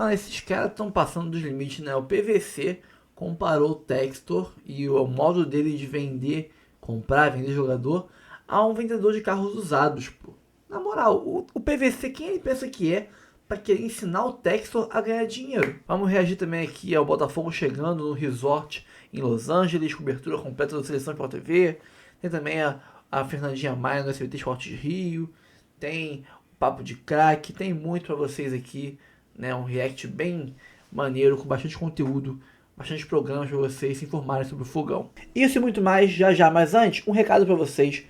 Mano, esses caras estão passando dos limites, né? O PVC comparou o Textor e o modo dele de vender, comprar, vender jogador, a um vendedor de carros usados, pô. Na moral, o PVC, quem ele pensa que é para querer ensinar o Textor a ganhar dinheiro? Vamos reagir também aqui ao Botafogo chegando no resort em Los Angeles, cobertura completa da Seleção Sport TV. Tem também a Fernandinha Maia no SBT Esportes Rio. Tem o Papo de Craque. Tem muito para vocês aqui, né? Um react bem maneiro, com bastante conteúdo, bastante programas para vocês se informarem sobre o fogão. Isso e muito mais já já, mas antes, um recado para vocês,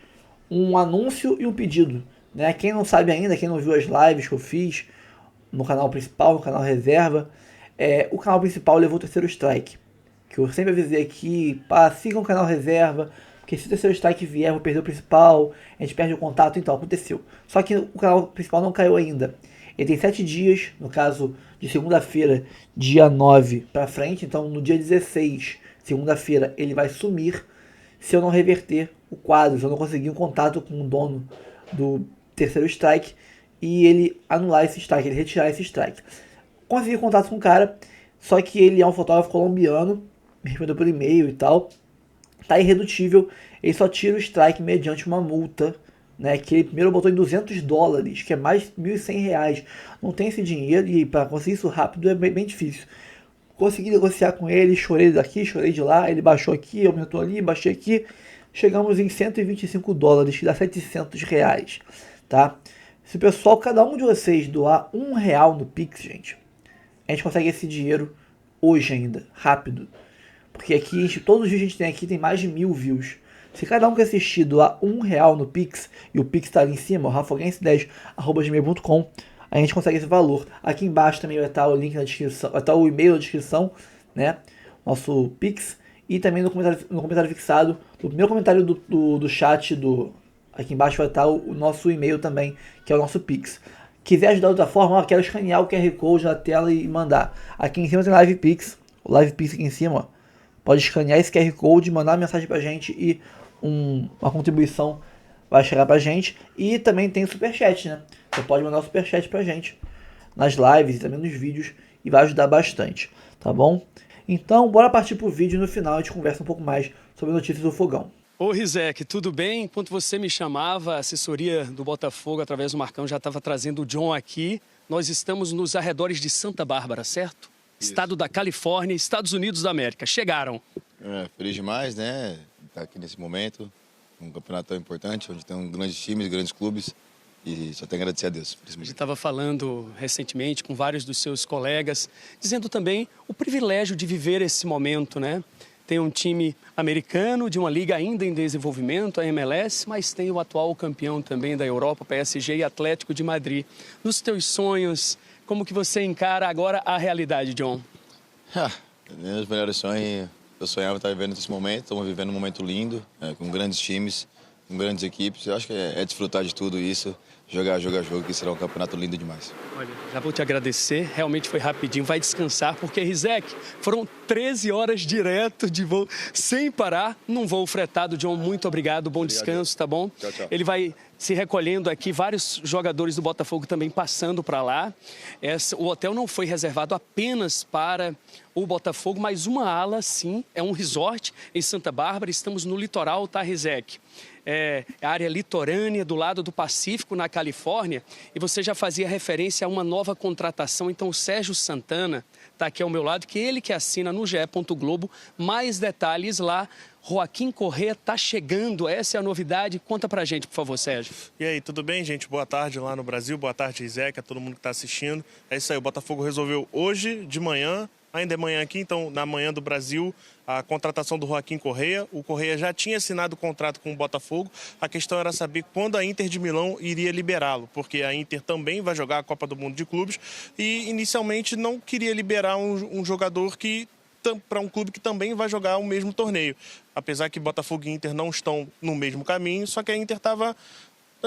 um anúncio e um pedido, né? Quem não sabe ainda, quem não viu as lives que eu fiz no canal principal, no canal reserva, o canal principal levou o terceiro strike, que eu sempre avisei aqui, sigam o canal reserva, porque se o terceiro strike vier, eu vou perder o principal, a gente perde o contato, então aconteceu. Só que o canal principal não caiu ainda. Ele tem 7 dias, no caso de segunda-feira, dia 9 pra frente, então no dia 16, segunda-feira, ele vai sumir se eu não reverter o quadro, se eu não conseguir um contato com o dono do terceiro strike e ele anular esse strike, ele retirar esse strike. Consegui contato com o cara, só que ele é um fotógrafo colombiano, me respondeu por e-mail e tal, tá irredutível, ele só tira o strike mediante uma multa, né, que ele primeiro botou em $200, que é mais R$ 1.100. Não tem esse dinheiro e para conseguir isso rápido é bem difícil. Consegui negociar com ele, chorei daqui, chorei de lá, ele baixou aqui, aumentou ali, baixei aqui, chegamos em $125, que dá R$ 700, tá? Se o pessoal, cada um de vocês doar R$ 1 no Pix, gente, a gente consegue esse dinheiro hoje ainda, rápido. Porque aqui, todos os dias a gente tem aqui, tem mais de 1.000 views. Se cada um que assistir doar R$ 1 no Pix, e o Pix tá ali em cima, rafaguense10@gmail.com, a gente consegue esse valor. Aqui embaixo também vai estar o link na descrição, vai estar o e-mail na descrição, né? Nosso Pix. E também no comentário fixado, no primeiro comentário do chat, aqui embaixo vai estar o nosso e-mail também, que é o nosso Pix. Quiser ajudar de outra forma, quero escanear o QR Code na tela e mandar. Aqui em cima tem Live Pix, o Live Pix aqui em cima, ó. Pode escanear esse QR Code, mandar uma mensagem pra gente e uma contribuição vai chegar pra gente. E também tem o Superchat, né? Você pode mandar o Superchat pra gente nas lives e também nos vídeos e vai ajudar bastante, tá bom? Então, bora partir pro vídeo e no final a gente conversa um pouco mais sobre notícias do fogão. Ô Rizek, tudo bem? Enquanto você me chamava, a assessoria do Botafogo, através do Marcão, já estava trazendo o John aqui. Nós estamos nos arredores de Santa Bárbara, certo? Isso. Estado da Califórnia, Estados Unidos da América. Chegaram. Feliz demais, né? Estar aqui nesse momento, um campeonato tão importante, onde tem grandes times, grandes clubes. E só tenho a agradecer a Deus. A gente estava falando recentemente com vários dos seus colegas, dizendo também o privilégio de viver esse momento, né? Tem um time americano de uma liga ainda em desenvolvimento, a MLS, mas tem o atual campeão também da Europa, PSG e Atlético de Madrid. Nos teus sonhos, como que você encara agora a realidade, John? Meus melhores sonhos, eu sonhava estar vivendo esse momento, estamos vivendo um momento lindo, com grandes times, com grandes equipes. Eu acho que é desfrutar de tudo isso, jogar jogo, que será um campeonato lindo demais. Olha, já vou te agradecer, realmente foi rapidinho, vai descansar, porque, Rizek, foram 13 horas direto de voo, sem parar, num voo fretado. John, muito obrigado, bom descanso, tá bom? Tchau, tchau. Ele vai se recolhendo aqui, vários jogadores do Botafogo também passando para lá. O hotel não foi reservado apenas para o Botafogo, mas uma ala, sim, é um resort em Santa Bárbara, estamos no litoral, tá, Rizek? A área litorânea do lado do Pacífico, na Califórnia, e você já fazia referência a uma nova contratação. Então o Sérgio Santana está aqui ao meu lado, que ele que assina no GE. Globo. Mais detalhes lá. Joaquim Correa está chegando, essa é a novidade. Conta pra gente, por favor, Sérgio. E aí, tudo bem, gente? Boa tarde lá no Brasil, boa tarde, Rizek, a todo mundo que está assistindo. É isso aí, o Botafogo resolveu hoje de manhã, ainda é manhã aqui, então na manhã do Brasil, a contratação do Joaquim Correa. O Correa já tinha assinado o contrato com o Botafogo. A questão era saber quando a Inter de Milão iria liberá-lo, porque a Inter também vai jogar a Copa do Mundo de Clubes e inicialmente não queria liberar um jogador para um clube que também vai jogar o mesmo torneio. Apesar que Botafogo e Inter não estão no mesmo caminho, só que a Inter estava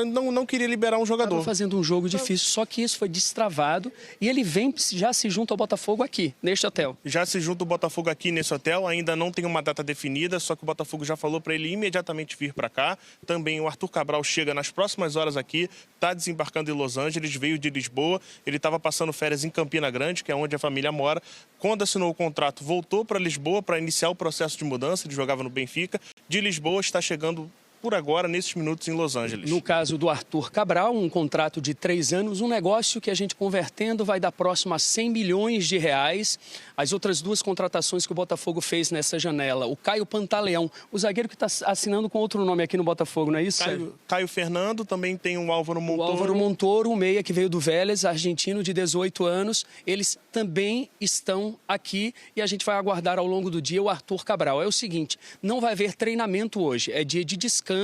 não queria liberar um jogador. Estava fazendo um jogo difícil, só que isso foi destravado e ele já se junta ao Botafogo aqui, neste hotel. Já se junta o Botafogo aqui nesse hotel, ainda não tem uma data definida, só que o Botafogo já falou para ele imediatamente vir para cá. Também o Arthur Cabral chega nas próximas horas aqui, está desembarcando em Los Angeles, veio de Lisboa, ele estava passando férias em Campina Grande, que é onde a família mora. Quando assinou o contrato, voltou para Lisboa para iniciar o processo de mudança, ele jogava no Benfica. De Lisboa está chegando por agora, nesses minutos, em Los Angeles. No caso do Arthur Cabral, um contrato de 3 anos, um negócio que a gente convertendo vai dar próximo a 100 milhões de reais. As outras 2 contratações que o Botafogo fez nessa janela, o Caio Pantaleão, o zagueiro que está assinando com outro nome aqui no Botafogo, não é isso? Caio Fernando, também tem o Álvaro Montoro. O Álvaro Montoro, o meia que veio do Vélez, argentino de 18 anos, eles também estão aqui e a gente vai aguardar ao longo do dia o Arthur Cabral. É o seguinte, não vai haver treinamento hoje, é dia de descanso,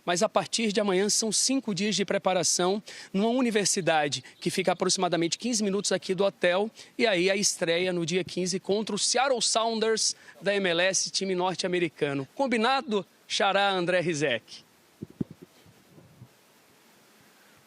mas a partir de amanhã são 5 dias de preparação numa universidade que fica aproximadamente 15 minutos aqui do hotel e aí a estreia no dia 15 contra o Seattle Sounders da MLS, time norte-americano. Combinado, Xará André Rizek?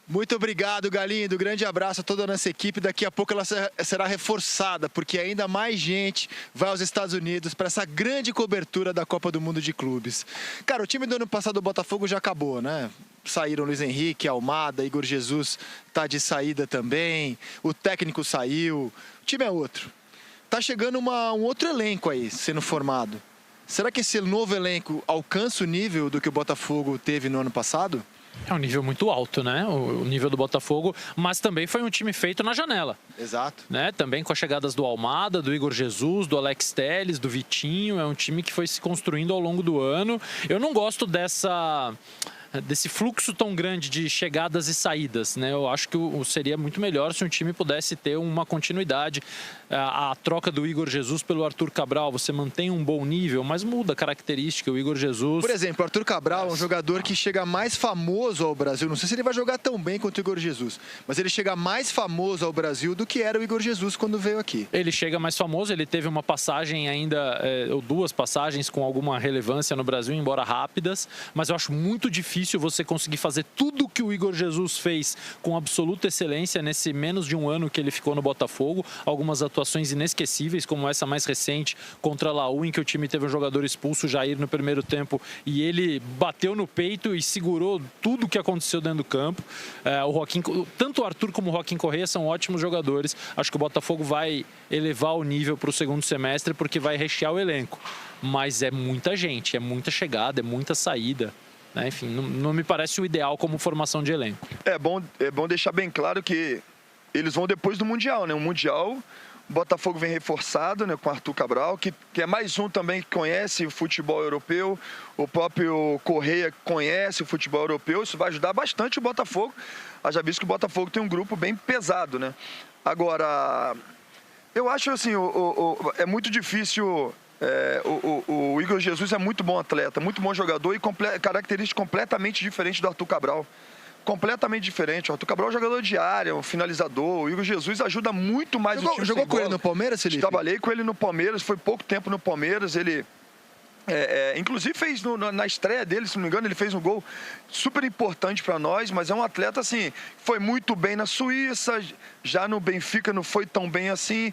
Muito obrigado, Galindo. Grande abraço a toda a nossa equipe. Daqui a pouco ela será reforçada, porque ainda mais gente vai aos Estados Unidos para essa grande cobertura da Copa do Mundo de Clubes. Cara, o time do ano passado do Botafogo já acabou, né? Saíram Luiz Henrique, Almada, Igor Jesus tá de saída também. O técnico saiu. O time é outro. Tá chegando um outro elenco aí sendo formado. Será que esse novo elenco alcança o nível do que o Botafogo teve no ano passado? É um nível muito alto, né? O nível do Botafogo, mas também foi um time feito na janela. Exato. Né? Também com as chegadas do Almada, do Igor Jesus, do Alex Telles, do Vitinho. É um time que foi se construindo ao longo do ano. Eu não gosto desse fluxo tão grande de chegadas e saídas, né? Eu acho que seria muito melhor se um time pudesse ter uma continuidade. A troca do Igor Jesus pelo Arthur Cabral, você mantém um bom nível, mas muda a característica. O Igor Jesus... Por exemplo, o Arthur Cabral é um jogador que chega mais famoso ao Brasil. Não sei se ele vai jogar tão bem quanto o Igor Jesus, mas ele chega mais famoso ao Brasil do que era o Igor Jesus quando veio aqui. Ele chega mais famoso, ele teve uma passagem ainda, ou 2 passagens com alguma relevância no Brasil, embora rápidas, mas eu acho muito difícil você conseguir fazer tudo que o Igor Jesus fez com absoluta excelência nesse menos de um ano que ele ficou no Botafogo. Algumas atuações inesquecíveis, como essa mais recente contra a Laú, em que o time teve um jogador expulso, o Jair, no primeiro tempo, e ele bateu no peito e segurou tudo o que aconteceu dentro do campo. Tanto o Arthur como o Joaquim Correa são ótimos jogadores. Acho que o Botafogo vai elevar o nível para o segundo semestre, porque vai rechear o elenco. Mas é muita gente, é muita chegada, é muita saída. Enfim, não me parece o ideal como formação de elenco. É bom deixar bem claro que eles vão depois do Mundial, né? O Mundial, o Botafogo vem reforçado, né, com o Arthur Cabral, que é mais um também que conhece o futebol europeu. O próprio Correia conhece o futebol europeu. Isso vai ajudar bastante o Botafogo. Haja visto que o Botafogo tem um grupo bem pesado, né? Agora, eu acho assim, é muito difícil... O Igor Jesus é muito bom atleta, muito bom jogador e característica completamente diferente do Arthur Cabral. Completamente diferente. O Arthur Cabral é um jogador de área, um finalizador. O Igor Jesus ajuda muito mais o time. Jogou com ele no Palmeiras, Felipe? Trabalhei com ele no Palmeiras, foi pouco tempo no Palmeiras. Ele, inclusive, fez na estreia dele, se não me engano, ele fez um gol super importante para nós, mas é um atleta assim, foi muito bem na Suíça, já no Benfica não foi tão bem assim.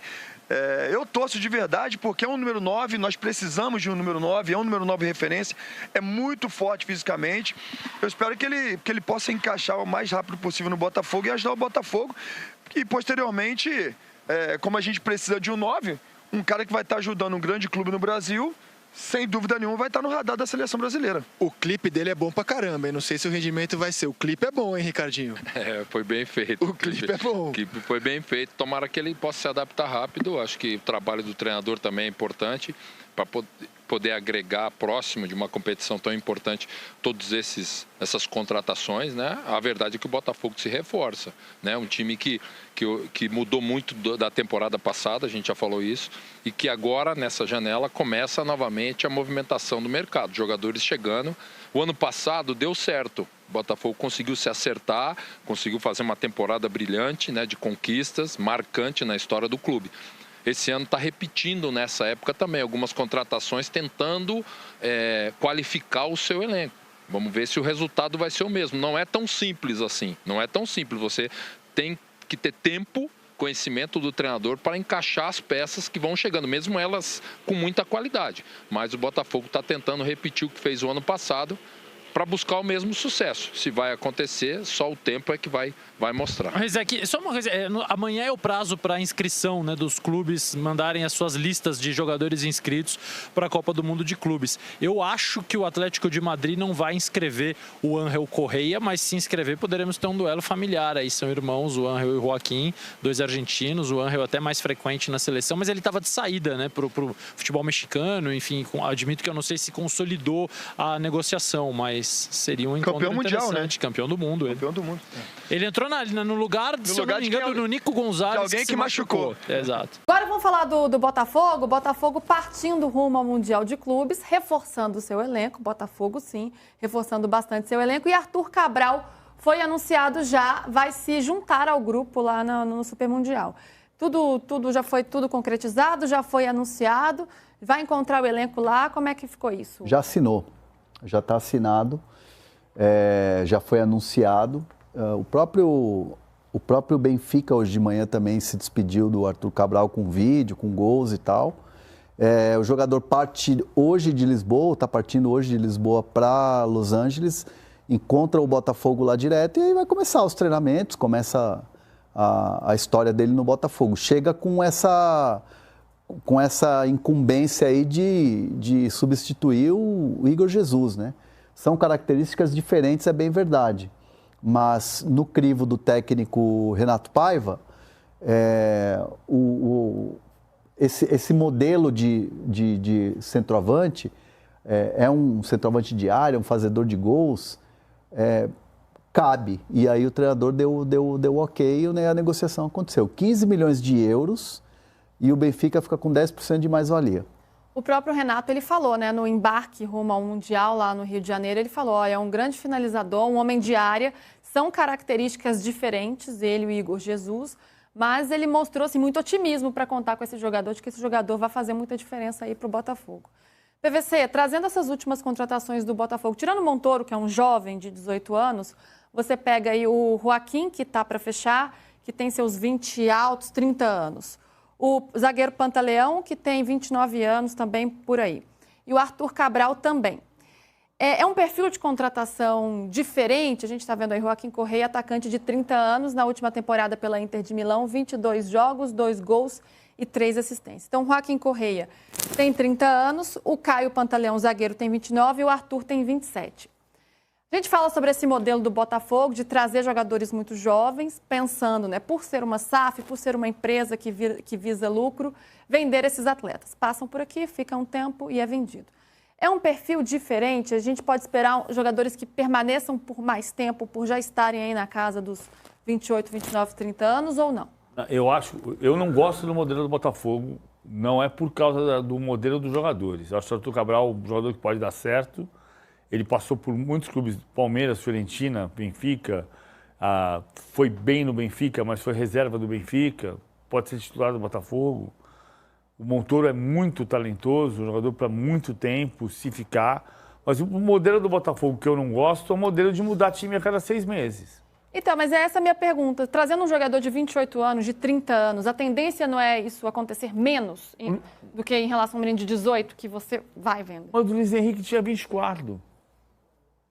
Eu torço de verdade porque é um número 9, nós precisamos de um número 9, é um número 9 referência, é muito forte fisicamente. Eu espero que ele possa encaixar o mais rápido possível no Botafogo e ajudar o Botafogo. E posteriormente, como a gente precisa de um 9, um cara que vai estar ajudando um grande clube no Brasil, sem dúvida nenhuma vai estar no radar da seleção brasileira. O clipe dele é bom pra caramba, hein? Não sei se o rendimento vai ser. O clipe é bom, hein, Ricardinho? Foi bem feito. O clipe é bom. O clipe foi bem feito. Tomara que ele possa se adaptar rápido. Acho que o trabalho do treinador também é importante para poder agregar próximo de uma competição tão importante todas essas contratações, né? A verdade é que o Botafogo se reforça, né? Um time que mudou muito da temporada passada, a gente já falou isso, e que agora, nessa janela, começa novamente a movimentação do mercado, jogadores chegando. O ano passado deu certo, o Botafogo conseguiu se acertar, conseguiu fazer uma temporada brilhante, né, de conquistas, marcante na história do clube. Esse ano está repetindo nessa época também algumas contratações tentando qualificar o seu elenco. Vamos ver se o resultado vai ser o mesmo. Não é tão simples assim. Não é tão simples. Você tem que ter tempo, conhecimento do treinador para encaixar as peças que vão chegando, mesmo elas com muita qualidade. Mas o Botafogo está tentando repetir o que fez o ano passado para buscar o mesmo sucesso. Se vai acontecer, só o tempo é que vai mostrar. Mas é que, só uma coisa, amanhã é o prazo para inscrição, né, dos clubes mandarem as suas listas de jogadores inscritos para a Copa do Mundo de Clubes. Eu acho que o Atlético de Madrid não vai inscrever o Ángel Correia, mas se inscrever poderemos ter um duelo familiar. Aí são irmãos, o Ángel e o Joaquim, 2 argentinos, o Ángel até mais frequente na seleção, mas ele estava de saída, né, pro futebol mexicano, enfim, admito que eu não sei se consolidou a negociação, mas seria um encontro mundial, né? Campeão do mundo. Campeão do mundo. Ele entrou no lugar, se eu não me engano, do Nico Gonzalez. De alguém que machucou. Exato. Agora vamos falar do Botafogo. O Botafogo partindo rumo ao Mundial de Clubes, reforçando o seu elenco. Botafogo, sim, reforçando bastante seu elenco. E Arthur Cabral foi anunciado já, vai se juntar ao grupo lá no Super Mundial. Tudo já foi tudo concretizado, já foi anunciado. Vai encontrar o elenco lá. Como é que ficou isso? Já assinou. Já está assinado, já foi anunciado. O próprio Benfica hoje de manhã também se despediu do Arthur Cabral com vídeo, com gols e tal. O jogador parte hoje de Lisboa, está partindo hoje de Lisboa para Los Angeles, encontra o Botafogo lá direto e aí vai começar os treinamentos, começa a história dele no Botafogo. Chega com essa incumbência aí de substituir o Igor Jesus, né? São características diferentes, é bem verdade. Mas no crivo do técnico Renato Paiva, esse modelo de centroavante, é um centroavante de área, um fazedor de gols, cabe. E aí o treinador deu ok e a negociação aconteceu. 15 milhões de euros e o Benfica fica com 10% de mais-valia. O próprio Renato, ele falou, né, no embarque rumo ao Mundial lá no Rio de Janeiro, ele falou, é um grande finalizador, um homem de área, são características diferentes, ele e o Igor Jesus, mas ele mostrou assim, muito otimismo para contar com esse jogador, de que esse jogador vai fazer muita diferença aí para o Botafogo. PVC, trazendo essas últimas contratações do Botafogo, tirando o Montoro, que é um jovem de 18 anos, você pega aí o Joaquim, que está para fechar, que tem seus 20 altos, 30 anos. O zagueiro Pantaleão, que tem 29 anos também por aí. E o Arthur Cabral também. É um perfil de contratação diferente. A gente está vendo aí Joaquim Correia, atacante de 30 anos, na última temporada pela Inter de Milão, 22 jogos, 2 gols e 3 assistências. Então, Joaquim Correia tem 30 anos, o Caio Pantaleão, zagueiro, tem 29 e o Arthur tem 27. A gente fala sobre esse modelo do Botafogo, de trazer jogadores muito jovens, pensando, né, por ser uma SAF, por ser uma empresa que visa lucro, vender esses atletas. Passam por aqui, fica um tempo e é vendido. É um perfil diferente? A gente pode esperar jogadores que permaneçam por mais tempo, por já estarem aí na casa dos 28, 29, 30 anos ou não? Eu não gosto do modelo do Botafogo, não é por causa do modelo dos jogadores. Eu acho que o Arthur Cabral um jogador que pode dar certo. Ele passou por muitos clubes, Palmeiras, Fiorentina, Benfica, foi bem no Benfica, mas foi reserva do Benfica, pode ser titular do Botafogo. O Montoro é muito talentoso, um jogador para muito tempo, se ficar. Mas o modelo do Botafogo que eu não gosto é o modelo de mudar time a cada 6 meses. Então, mas essa é a minha pergunta. Trazendo um jogador de 28 anos, de 30 anos, a tendência não é isso acontecer menos do que em relação ao menino de 18 que você vai vendo? Mas o Luiz Henrique tinha 24.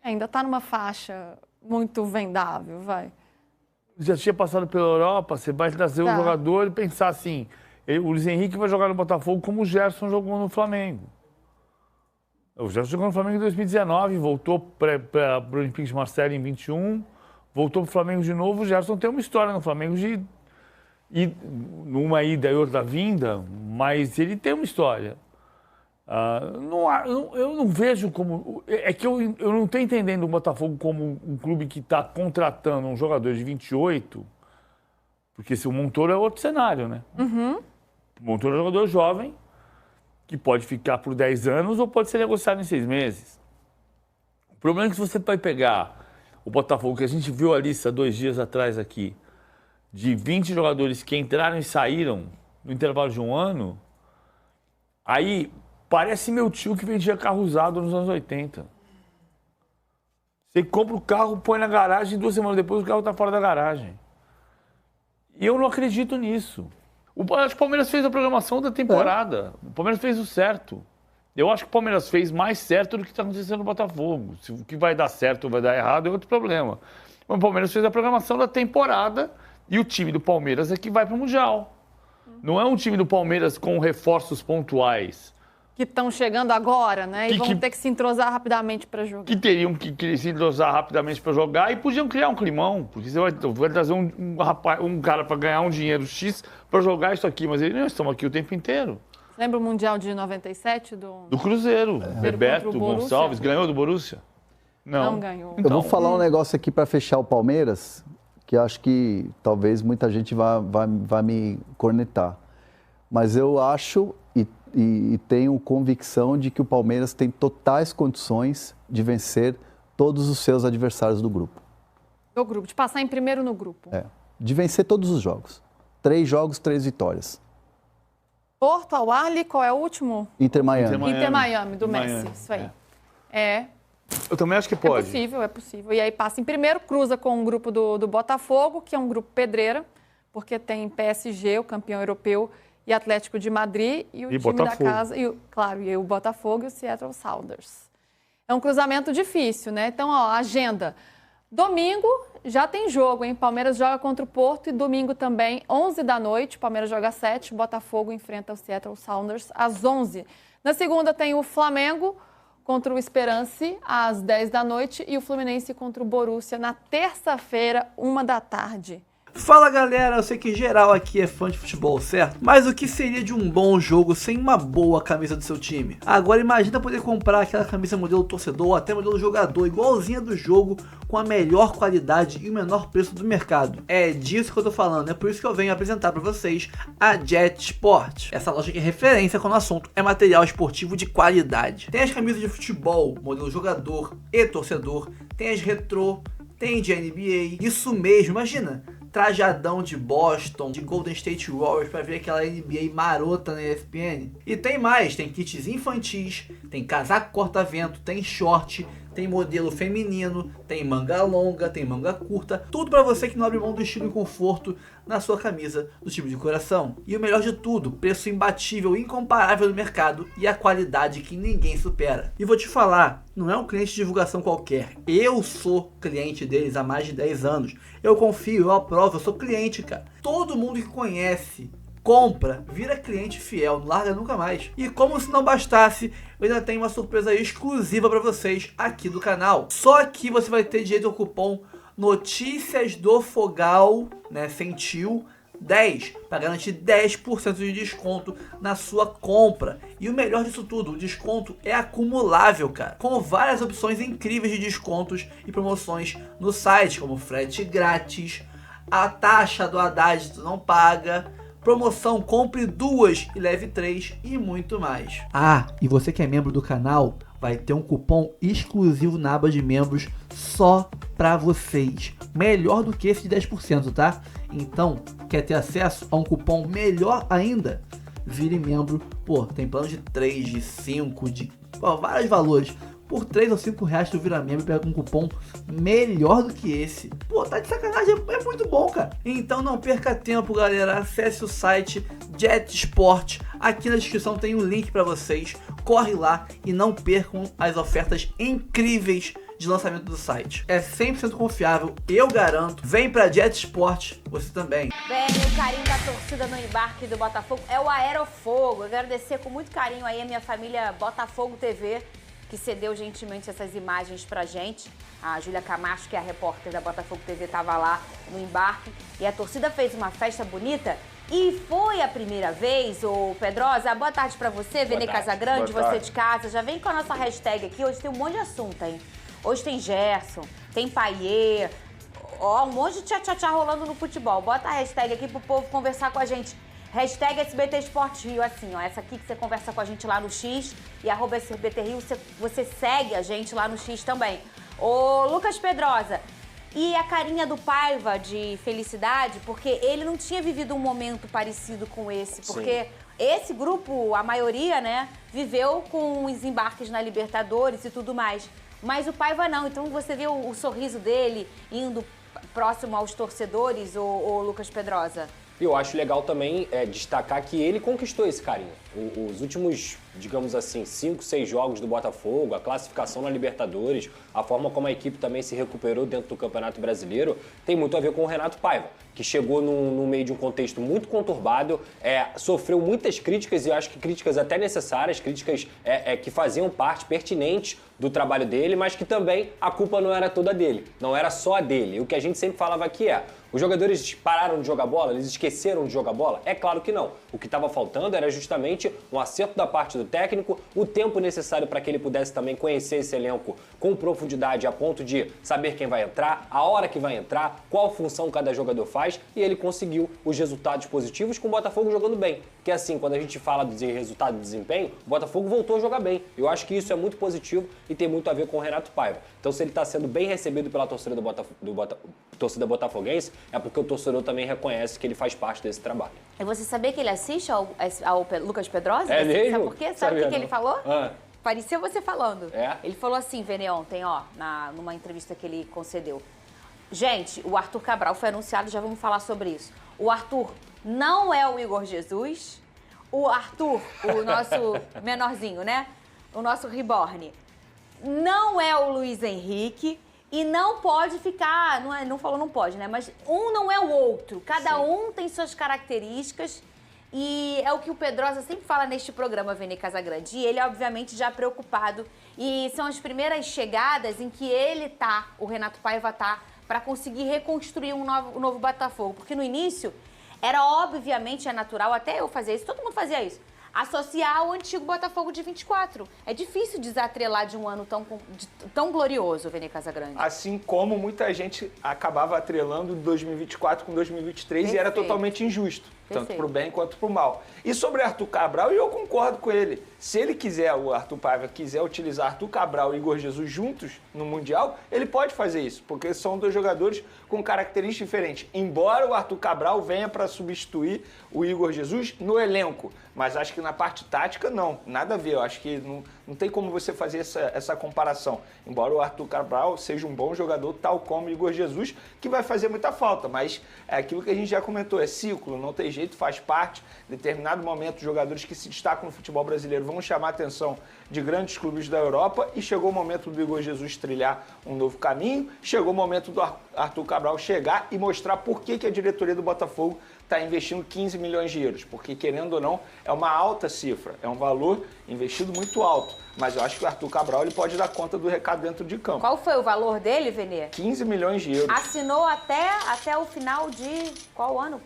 Ainda está numa faixa muito vendável, vai. Já tinha passado pela Europa, você vai trazer o jogador e pensar assim, o Luiz Henrique vai jogar no Botafogo como o Gerson jogou no Flamengo. O Gerson jogou no Flamengo em 2019, voltou para o Olympique de Marseille em 21, voltou para o Flamengo de novo. O Gerson tem uma história no Flamengo de uma ida e outra vinda, mas ele tem uma história. Eu não vejo como... É que eu não estou entendendo o Botafogo como um clube que está contratando um jogador de 28, porque se o Montoro é outro cenário, né? Uhum. O Montoro é um jogador jovem, que pode ficar por 10 anos ou pode ser negociado em 6 meses. O problema é que se você vai pegar o Botafogo, que a gente viu a lista 2 dias atrás aqui, de 20 jogadores que entraram e saíram no intervalo de 1 ano, aí... Parece meu tio que vendia carro usado nos anos 80. Você compra o carro, põe na garagem, 2 semanas depois o carro está fora da garagem. E eu não acredito nisso. Acho que o Palmeiras fez a programação da temporada. O Palmeiras fez o certo. Eu acho que o Palmeiras fez mais certo do que está acontecendo no Botafogo. Se o que vai dar certo ou vai dar errado é outro problema. Mas o Palmeiras fez a programação da temporada e o time do Palmeiras é que vai para o Mundial. Não é um time do Palmeiras com reforços pontuais. Que estão chegando agora, né? E vão ter que se entrosar rapidamente para jogar. Que teriam que se entrosar rapidamente para jogar e podiam criar um climão. Porque você vai trazer um cara para ganhar um dinheiro X para jogar isso aqui. Mas eles não estão aqui o tempo inteiro. Lembra o Mundial de 97? Do Cruzeiro. Bebeto Gonçalves ganhou do Borussia? Não ganhou. Eu vou falar um negócio aqui para fechar o Palmeiras, que eu acho que talvez muita gente vá me cornetar. Mas eu acho e tenho convicção de que o Palmeiras tem totais condições de vencer todos os seus adversários do grupo. Do grupo, de passar em primeiro no grupo. De vencer todos os jogos. 3 jogos, 3 vitórias. Porto, Al-Ahly, qual é o último? Inter Miami. Inter Miami, do Messi, isso aí. Eu também acho que pode. É possível. E aí passa em primeiro, cruza com o grupo do Botafogo, que é um grupo pedreira, porque tem PSG, o campeão europeu, e Atlético de Madrid, e o time Botafogo. da casa, e o Botafogo e o Seattle Sounders. É um cruzamento difícil, né? Então, agenda. Domingo já tem jogo, hein? Palmeiras joga contra o Porto e domingo também, 11 da noite, Palmeiras joga 7, Botafogo enfrenta o Seattle Sounders às 11. Na segunda tem o Flamengo contra o Esperance às 10 da noite e o Fluminense contra o Borussia na terça-feira, 1 da tarde. Fala galera, eu sei que geral aqui é fã de futebol, certo? Mas o que seria de um bom jogo sem uma boa camisa do seu time? Agora imagina poder comprar aquela camisa modelo torcedor ou até modelo jogador, igualzinha do jogo, com a melhor qualidade e o menor preço do mercado. É disso que eu tô falando, é por isso que eu venho apresentar para vocês a Jet Sport. Essa loja que é referência quando o assunto é material esportivo de qualidade. Tem as camisas de futebol, modelo jogador e torcedor, tem as retrô, tem de NBA, isso mesmo, imagina, trajadão de Boston, de Golden State Warriors pra ver aquela NBA marota na ESPN. E tem mais, tem kits infantis, tem casaco corta-vento, tem short, tem modelo feminino, tem manga longa, tem manga curta, tudo pra você que não abre mão do estilo e conforto na sua camisa do time de coração. E o melhor de tudo, preço imbatível, incomparável no mercado e a qualidade que ninguém supera. E vou te falar, não é um cliente de divulgação qualquer, eu sou cliente deles há mais de 10 anos, eu confio, eu aprovo, eu sou cliente, cara. Todo mundo que conhece, compra, vira cliente fiel, não larga nunca mais. E como se não bastasse, eu ainda tenho uma surpresa exclusiva para vocês aqui do canal. Só aqui você vai ter direito ao cupom Notícias do Fogal, né, sentiu 10, para garantir 10% de desconto na sua compra. E o melhor disso tudo, o desconto é acumulável, cara, com várias opções incríveis de descontos e promoções no site, como frete grátis, a taxa do Haddad tu não paga, promoção compre 2 e leve 3 e muito mais. Ah, e você que é membro do canal vai ter um cupom exclusivo na aba de membros só pra vocês. Melhor do que esse de 10%, tá? Então, quer ter acesso a um cupom melhor ainda? Vire membro. Pô, tem plano de 3, de 5, de vários valores. Por 3 ou 5 reais tu vira membro e pega um cupom melhor do que esse. Pô, tá de sacanagem, é muito bom, cara. Então não perca tempo, galera. Acesse o site Jet Sport. Aqui na descrição tem um link para vocês. Corre lá e não percam as ofertas incríveis de lançamento do site. É 100% confiável, eu garanto. Vem pra Jet Sport, você também. Bem, o carinho da torcida no embarque do Botafogo é o Aerofogo. Eu quero agradecer com muito carinho aí a minha família Botafogo TV, que cedeu gentilmente essas imagens pra gente. A Júlia Camacho, que é a repórter da Botafogo TV, estava lá no embarque. E a torcida fez uma festa bonita. E foi a primeira vez, ô Pedrosa, boa tarde pra você, Vene Casagrande, você de casa. Já vem com a nossa hashtag aqui, hoje tem um monte de assunto, hein? Hoje tem Gerson, tem Paiê, ó, um monte de tchá-tchá-tchá rolando no futebol. Bota a hashtag aqui pro povo conversar com a gente. Hashtag SBT Esporte Rio, assim, ó, essa aqui que você conversa com a gente lá no X e @SBT Rio, você segue a gente lá no X também. Ô, Lucas Pedrosa, e a carinha do Paiva de felicidade, porque ele não tinha vivido um momento parecido com esse, porque sim, esse grupo, a maioria, né, viveu com os embarques na Libertadores e tudo mais. Mas o Paiva não. Então você vê o sorriso dele indo próximo aos torcedores, o Lucas Pedrosa? Eu acho legal também destacar que ele conquistou esse carinho. Os últimos, digamos assim, 5, 6 jogos do Botafogo, a classificação na Libertadores, a forma como a equipe também se recuperou dentro do Campeonato Brasileiro, tem muito a ver com o Renato Paiva, que chegou no meio de um contexto muito conturbado, sofreu muitas críticas, e eu acho que críticas até necessárias, críticas que faziam parte, pertinentes do trabalho dele, mas que também a culpa não era toda dele, não era só a dele. O que a gente sempre falava aqui os jogadores pararam de jogar bola, eles esqueceram de jogar bola? É claro que não. O que estava faltando era justamente um acerto da parte do técnico, o tempo necessário para que ele pudesse também conhecer esse elenco com profundidade, a ponto de saber quem vai entrar, a hora que vai entrar, qual função cada jogador faz, e ele conseguiu os resultados positivos com o Botafogo jogando bem. Que assim, quando a gente fala de resultado de desempenho, o Botafogo voltou a jogar bem. Eu acho que isso é muito positivo e tem muito a ver com o Renato Paiva. Então, se ele está sendo bem recebido pela torcida torcida botafoguense, é porque o torcedor também reconhece que ele faz parte desse trabalho. E você sabia que ele assiste ao Lucas Pedrosa? É mesmo? Sabe por quê? Sabe o que ele falou? Ah. Parecia você falando. É? Ele falou assim, Vene, ontem, numa entrevista que ele concedeu. Gente, o Arthur Cabral foi anunciado, já vamos falar sobre isso. O Arthur não é o Igor Jesus. O Arthur, o nosso menorzinho, né? O nosso reborn, não é o Luiz Henrique. E não pode ficar, não falou não pode, né? Mas um não é o outro. Cada um tem suas características. E é o que o Pedrosa sempre fala neste programa, Vene Casagrande. E ele, obviamente, já preocupado. E são as primeiras chegadas em que o Renato Paiva para conseguir reconstruir um novo Botafogo. Porque no início, obviamente, natural, até eu fazia isso, todo mundo fazia isso, associar ao antigo Botafogo de 24. É difícil desatrelar de um ano tão glorioso, Vene Casagrande. Assim como muita gente acabava atrelando 2024 com 2023 Perfeito. E era totalmente injusto. Perfeito. Tanto para o bem quanto para o mal. E sobre Arthur Cabral, eu concordo com ele. Se ele quiser, o Arthur Paiva quiser utilizar Arthur Cabral e Igor Jesus juntos no Mundial, ele pode fazer isso, porque são dois jogadores com características diferentes. Embora o Arthur Cabral venha para substituir o Igor Jesus no elenco, mas acho que na parte tática, não. Nada a ver. Eu acho que não tem como você fazer essa comparação. Embora o Arthur Cabral seja um bom jogador, tal como o Igor Jesus, que vai fazer muita falta. Mas é aquilo que a gente já comentou, é ciclo, não tem jeito, faz parte. Em determinado momento, os jogadores que se destacam no futebol brasileiro vão chamar a atenção de grandes clubes da Europa, e chegou o momento do Igor Jesus trilhar um novo caminho, chegou o momento do Arthur Cabral chegar e mostrar por que a diretoria do Botafogo está investindo 15 milhões de euros, porque, querendo ou não, é uma alta cifra, é um valor investido muito alto, mas eu acho que o Arthur Cabral ele pode dar conta do recado dentro de campo. Qual foi o valor dele, Vene? 15 milhões de euros. Assinou até o final de qual ano?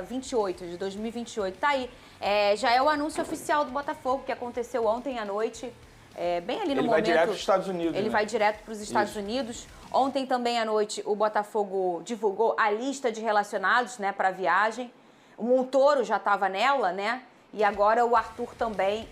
28, de 2028. Tá aí. Já é o anúncio oficial do Botafogo, que aconteceu ontem à noite, bem ali no momento. Ele vai direto para os Estados Unidos. Ele vai direto para os Estados Unidos. Ontem também à noite o Botafogo divulgou a lista de relacionados, né, para a viagem. O Montoro já estava nela, né? E agora o Arthur também,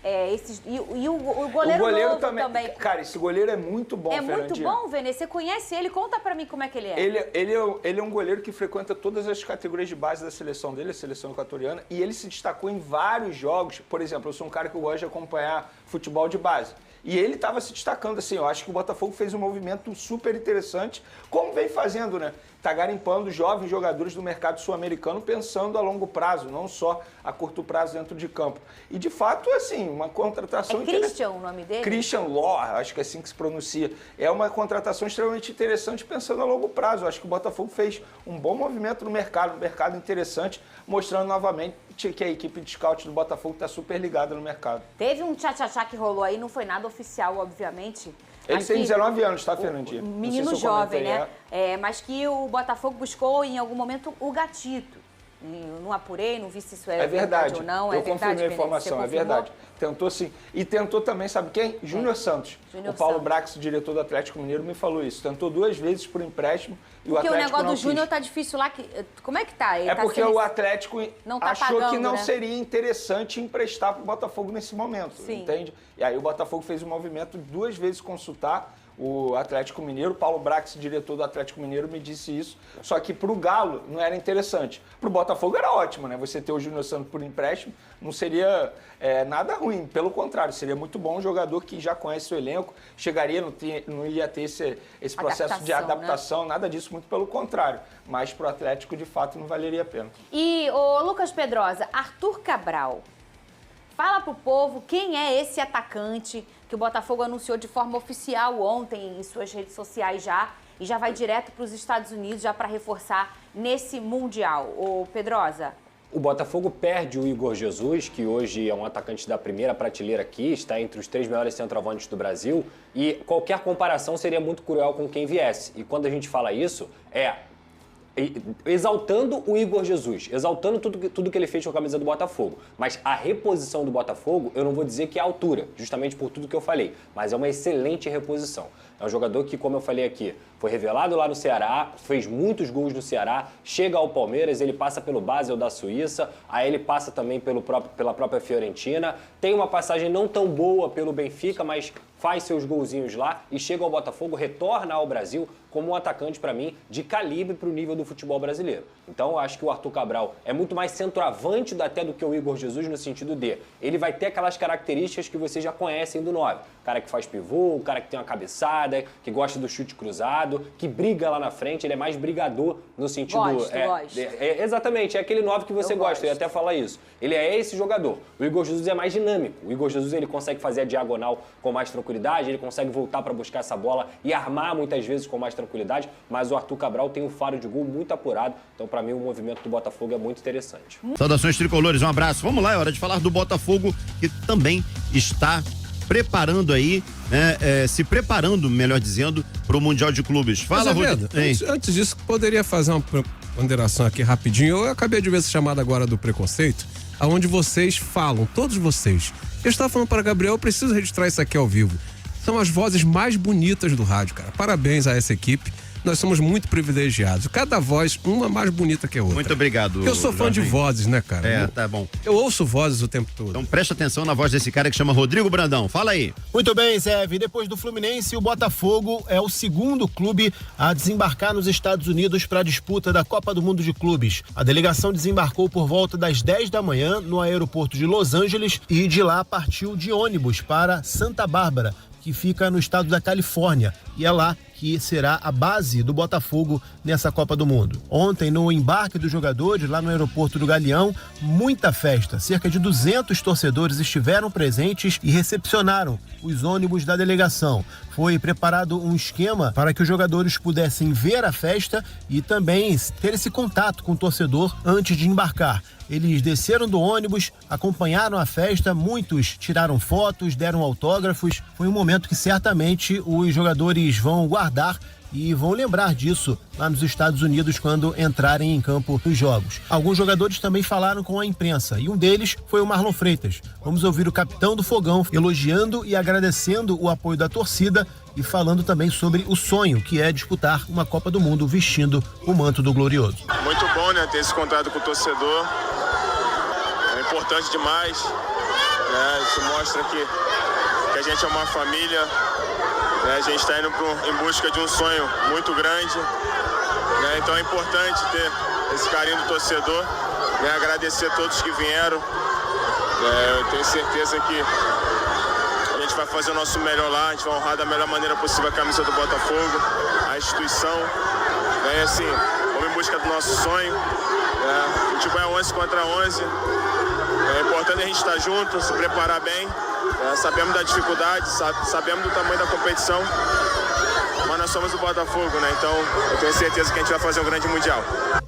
e o goleiro novo também. Cara, esse goleiro é muito bom, Fernandinha. Muito bom, Vene. Você conhece ele? Conta pra mim como é que ele é. Ele é um goleiro que frequenta todas as categorias de base da seleção dele, a seleção equatoriana, e ele se destacou em vários jogos. Por exemplo, eu sou um cara que eu gosto de acompanhar futebol de base. E ele estava se destacando, assim, eu acho que o Botafogo fez um movimento super interessante, como vem fazendo, né? Tá garimpando jovens jogadores do mercado sul-americano pensando a longo prazo, não só a curto prazo dentro de campo. E, de fato, assim, uma contratação... É Christian o nome dele? Christian Law, acho que é assim que se pronuncia. É uma contratação extremamente interessante pensando a longo prazo. Acho que o Botafogo fez um bom movimento no mercado interessante, mostrando novamente que a equipe de scout do Botafogo está super ligada no mercado. Teve um tchá-tchá-tchá que rolou aí, não foi nada oficial, obviamente. Ele tem 19 anos, tá, Fernandinha? Menino jovem, né? Mas que o Botafogo buscou em algum momento o Gatito. Eu não apurei, não vi se isso era verdade ou não. Eu confirmei a informação, é verdade. Tentou sim. E tentou também, sabe quem? Júnior Santos. O Paulo Brax, diretor do Atlético Mineiro, me falou isso. Tentou 2 vezes por empréstimo e o Atlético não quis. Porque o negócio do Júnior tá difícil lá. Como é que tá? Ele porque o Atlético achou pagando, que não né? seria interessante emprestar pro Botafogo nesse momento, entende? E aí o Botafogo fez um movimento 2 vezes consultar o Atlético Mineiro. Paulo Brax, diretor do Atlético Mineiro, me disse isso. Só que para o Galo não era interessante. Para o Botafogo era ótimo, né? Você ter o Júnior Santos por empréstimo não seria nada ruim. Pelo contrário, seria muito bom um jogador que já conhece o elenco, chegaria, não ia ter esse processo de adaptação, né? Nada disso, muito pelo contrário. Mas para o Atlético, de fato, não valeria a pena. E, Lucas Pedrosa, Arthur Cabral, fala pro povo quem é esse atacante que o Botafogo anunciou de forma oficial ontem em suas redes sociais e já vai direto para os Estados Unidos já para reforçar nesse Mundial. Pedrosa. O Botafogo perde o Igor Jesus, que hoje é um atacante da primeira prateleira aqui, está entre os 3 melhores centroavantes do Brasil, e qualquer comparação seria muito cruel com quem viesse. E quando a gente fala isso, exaltando o Igor Jesus, exaltando tudo que ele fez com a camisa do Botafogo. Mas a reposição do Botafogo, eu não vou dizer que é a altura, justamente por tudo que eu falei, mas é uma excelente reposição. É um jogador que, como eu falei aqui, foi revelado lá no Ceará, fez muitos gols no Ceará, chega ao Palmeiras, ele passa pelo Basel da Suíça, aí ele passa também pela própria Fiorentina, tem uma passagem não tão boa pelo Benfica, mas faz seus golzinhos lá e chega ao Botafogo, retorna ao Brasil como um atacante, para mim, de calibre para o nível do futebol brasileiro. Então, eu acho que o Arthur Cabral é muito mais centroavante até do que o Igor Jesus, no sentido de ele vai ter aquelas características que vocês já conhecem do 9. O cara que faz pivô, o cara que tem uma cabeçada, que gosta do chute cruzado, que briga lá na frente, ele é mais brigador no sentido... Gosto. Exatamente, é aquele 9 que você gosta, eu ia até falar isso. Ele é esse jogador. O Igor Jesus é mais dinâmico. O Igor Jesus, ele consegue fazer a diagonal com mais tranquilidade, ele consegue voltar para buscar essa bola e armar muitas vezes com mais tranquilidade, mas o Arthur Cabral tem um faro de gol muito apurado, então para mim o movimento do Botafogo é muito interessante. Saudações tricolores, um abraço. Vamos lá, é hora de falar do Botafogo, que também está preparando aí, se preparando, melhor dizendo, para o Mundial de Clubes. Fala, Rodrigo. Antes disso, poderia fazer uma ponderação aqui rapidinho. Eu acabei de ver essa chamada agora do preconceito, aonde vocês falam, todos vocês. Eu estava falando para Gabriel, eu preciso registrar isso aqui ao vivo. São as vozes mais bonitas do rádio, cara. Parabéns a essa equipe. Nós somos muito privilegiados. Cada voz, uma mais bonita que a outra. Muito obrigado. Eu sou fã de vozes, né, cara? Tá bom. Eu ouço vozes o tempo todo. Então presta atenção na voz desse cara que chama Rodrigo Brandão. Fala aí. Muito bem, Zé. Depois do Fluminense, o Botafogo é o segundo clube a desembarcar nos Estados Unidos para a disputa da Copa do Mundo de Clubes. A delegação desembarcou por volta das 10 da manhã no aeroporto de Los Angeles e de lá partiu de ônibus para Santa Bárbara, que fica no estado da Califórnia, e é lá que será a base do Botafogo nessa Copa do Mundo. Ontem, no embarque dos jogadores, lá no aeroporto do Galeão, muita festa. Cerca de 200 torcedores estiveram presentes e recepcionaram os ônibus da delegação. Foi preparado um esquema para que os jogadores pudessem ver a festa e também ter esse contato com o torcedor antes de embarcar. Eles desceram do ônibus, acompanharam a festa, muitos tiraram fotos, deram autógrafos. Foi um momento que certamente os jogadores vão guardar e vão lembrar disso lá nos Estados Unidos quando entrarem em campo nos jogos. Alguns jogadores também falaram com a imprensa e um deles foi o Marlon Freitas. Vamos ouvir o capitão do Fogão elogiando e agradecendo o apoio da torcida e falando também sobre o sonho que é disputar uma Copa do Mundo vestindo o manto do Glorioso. Muito bom, né, ter esse contato com o torcedor. É importante demais, né? Isso mostra que a gente é uma família. A gente está indo em busca de um sonho muito grande, né? Então é importante ter esse carinho do torcedor, né? Agradecer a todos que vieram. Eu tenho certeza que a gente vai fazer o nosso melhor lá, a gente vai honrar da melhor maneira possível a camisa do Botafogo, a instituição, né? Assim, vamos em busca do nosso sonho. O futebol é 11 contra 11. É importante a gente estar junto, se preparar bem. Sabemos da dificuldade, sabemos do tamanho da competição, mas nós somos o Botafogo, né? Então eu tenho certeza que a gente vai fazer um grande Mundial.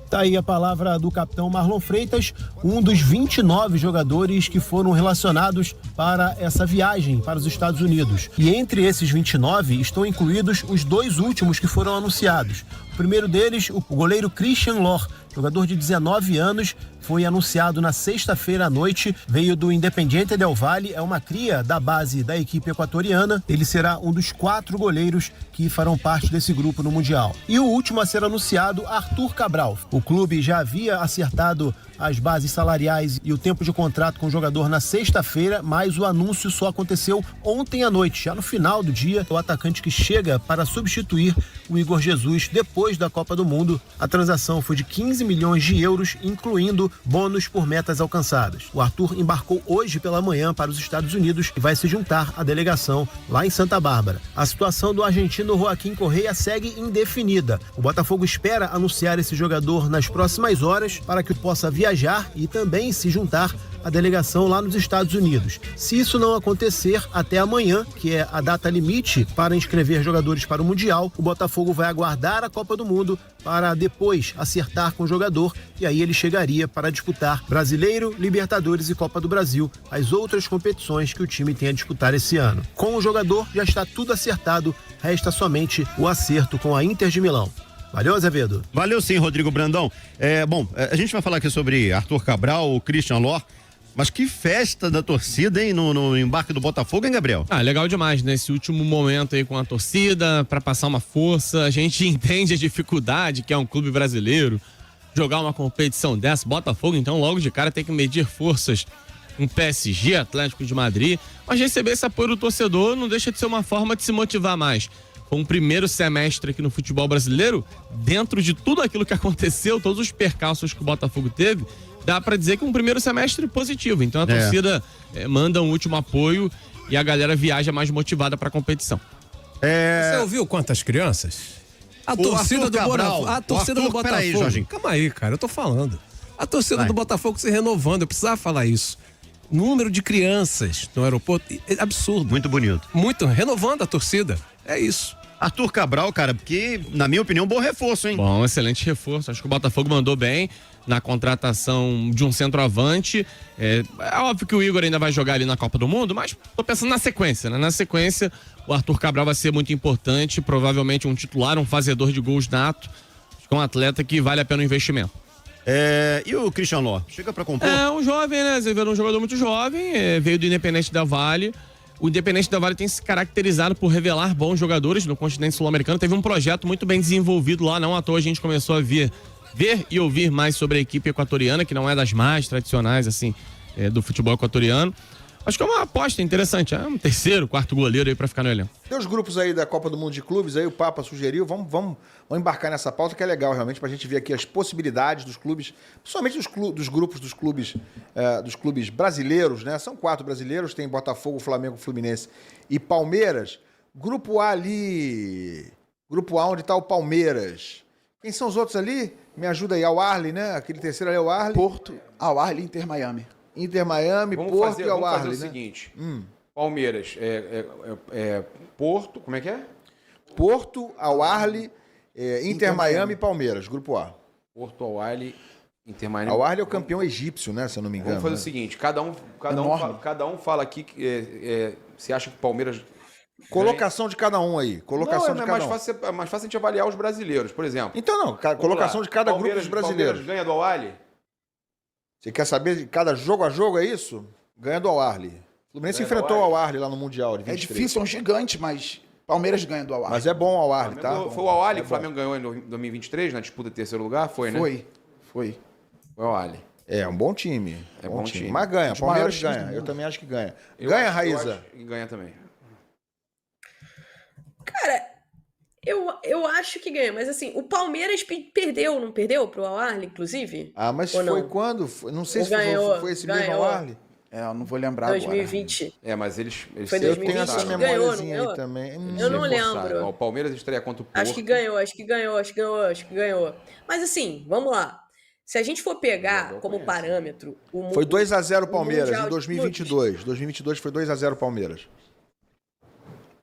Tá aí a palavra do capitão Marlon Freitas, um dos 29 jogadores que foram relacionados para essa viagem para os Estados Unidos. E entre esses 29 estão incluídos os 2 últimos que foram anunciados. O primeiro deles, o goleiro Christian Lohr, jogador de 19 anos, foi anunciado na sexta-feira à noite, veio do Independiente del Valle, é uma cria da base da equipe equatoriana. Ele será um dos 4 goleiros que farão parte desse grupo no Mundial. E o último a ser anunciado, Arthur Cabral. O clube já havia acertado as bases salariais e o tempo de contrato com o jogador na sexta-feira, mas o anúncio só aconteceu ontem à noite. Já no final do dia, o atacante que chega para substituir o Igor Jesus depois da Copa do Mundo. A transação foi de 15 milhões de euros, incluindo bônus por metas alcançadas. O Arthur embarcou hoje pela manhã para os Estados Unidos e vai se juntar à delegação lá em Santa Bárbara. A situação do argentino Joaquim Correa segue indefinida. O Botafogo espera anunciar esse jogador nas próximas horas para que possa viajar e também se juntar à delegação lá nos Estados Unidos. Se isso não acontecer até amanhã, que é a data limite para inscrever jogadores para o Mundial, o Botafogo vai aguardar a Copa do Mundo para depois acertar com o jogador e aí ele chegaria para disputar Brasileiro, Libertadores e Copa do Brasil, as outras competições que o time tem a disputar esse ano. Com o jogador já está tudo acertado, resta somente o acerto com a Inter de Milão. Valeu, Azevedo? Valeu sim, Rodrigo Brandão. Bom, a gente vai falar aqui sobre Arthur Cabral, o Christian Lor, mas que festa da torcida, hein, no embarque do Botafogo, hein, Gabriel? Legal demais, nesse último momento aí com a torcida, para passar uma força. A gente entende a dificuldade que é um clube brasileiro jogar uma competição dessa. Botafogo, então, logo de cara tem que medir forças com PSG, Atlético de Madrid, mas receber esse apoio do torcedor não deixa de ser uma forma de se motivar mais. Foi um primeiro semestre aqui no futebol brasileiro, dentro de tudo aquilo que aconteceu, todos os percalços que o Botafogo teve, dá pra dizer que um primeiro semestre positivo. Então a torcida manda um último apoio e a galera viaja mais motivada pra competição. Você ouviu quantas crianças? A torcida do Botafogo. A torcida do Botafogo. Peraí, Jorginho. Calma aí, cara, eu tô falando. A torcida do Botafogo se renovando, eu precisava falar isso. Número de crianças no aeroporto, é absurdo. Muito bonito. Muito, renovando a torcida. É isso. Arthur Cabral, cara, porque, na minha opinião, um bom reforço, hein? Bom, excelente reforço. Acho que o Botafogo mandou bem na contratação de um centroavante. É óbvio que o Igor ainda vai jogar ali na Copa do Mundo, mas tô pensando na sequência, né? Na sequência, o Arthur Cabral vai ser muito importante, provavelmente um titular, um fazedor de gols nato. Acho que é um atleta que vale a pena o investimento. E o Christian Lor? Chega pra compor? Um jovem, né? Você vê um jogador muito jovem, veio do Independente Del Valle. O Independente Del Valle tem se caracterizado por revelar bons jogadores no continente sul-americano. Teve um projeto muito bem desenvolvido lá, não à toa a gente começou a ver e ouvir mais sobre a equipe equatoriana, que não é das mais tradicionais, assim, do futebol equatoriano. Acho que é uma aposta interessante, um terceiro, quarto goleiro aí pra ficar no elenco. Tem os grupos aí da Copa do Mundo de Clubes, aí o Papa sugeriu, vamos embarcar nessa pauta que é legal realmente pra gente ver aqui as possibilidades dos clubes, principalmente dos grupos dos clubes brasileiros, né? São 4 brasileiros, tem Botafogo, Flamengo, Fluminense e Palmeiras. Grupo A ali, grupo A onde tá o Palmeiras. Quem são os outros ali? Me ajuda aí, Al Ahly, né? Aquele terceiro ali é o Ahly. Porto, Al Ahly, Inter Miami. Inter Miami, Porto e Al Ahly, vamos fazer o seguinte, Palmeiras, Porto, como é que é? Porto, Al Ahly, Inter Miami e Palmeiras, grupo A. Porto, Al Ahly, Inter Miami. Al Ahly é o campeão egípcio, né, se eu não me engano. Vamos fazer o seguinte, cada um fala aqui se acha que o Palmeiras... Colocação de cada um aí, colocação de cada um. É mais fácil a gente avaliar os brasileiros, por exemplo. Então não, colocação de cada grupo dos brasileiros. Palmeiras ganha do Al Ahly? Você quer saber de cada jogo a jogo, é isso? Ganha do Al Ahly. O Fluminense enfrentou o Al Ahly lá no Mundial de 23. É difícil, é um gigante, mas Palmeiras ganha do Al Ahly. Mas é bom o Al Ahly, tá? Foi o Al Ahly que o Flamengo ganhou em 2023, na disputa de terceiro lugar? Foi, né? Foi o Al Ahly. É um bom time. É bom time. Mas ganha, Palmeiras ganha. Eu também acho que ganha. Ganha, Raíza? Ganha também. Cara, eu acho que ganha, mas assim, o Palmeiras perdeu, não perdeu pro Al Ahly, inclusive? Mas ou foi não? Quando? Não sei se foi esse mesmo Al Ahly. Eu não vou lembrar 2020. Agora. Mas eles foi 2020. Eu tenho essa memóriazinha aí também. Eu não lembro. O Palmeiras estreia contra o Porto. Acho que ganhou. Mas assim, vamos lá. Se a gente for pegar como parâmetro... Foi 2-0 Palmeiras em 2022. 2022 foi 2-0 Palmeiras.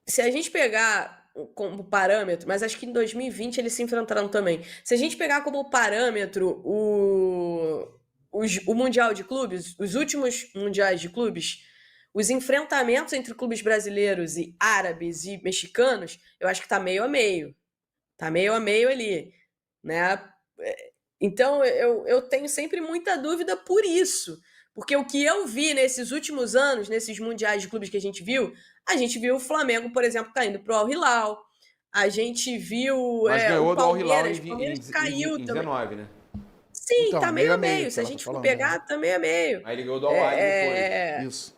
Se a gente pegar como parâmetro, mas acho que em 2020 eles se enfrentaram também. Se a gente pegar como parâmetro o Mundial de Clubes, os últimos Mundiais de Clubes, os enfrentamentos entre clubes brasileiros e árabes e mexicanos, eu acho que tá meio a meio. Tá meio a meio ali, né? Então, eu tenho sempre muita dúvida por isso. Porque o que eu vi nesses últimos anos, nesses mundiais de clubes que a gente viu o Flamengo, por exemplo, caindo pro Al Hilal. A gente viu Mas ganhou o do Al Hilal Palmeiras caiu em também. 19, né? Sim, Então, tá meio a meio a meio. meio, Se a que ela gente tá for falando, pegar, tá meio a meio. Aí ele ganhou do Al-Ahly É, depois. Isso.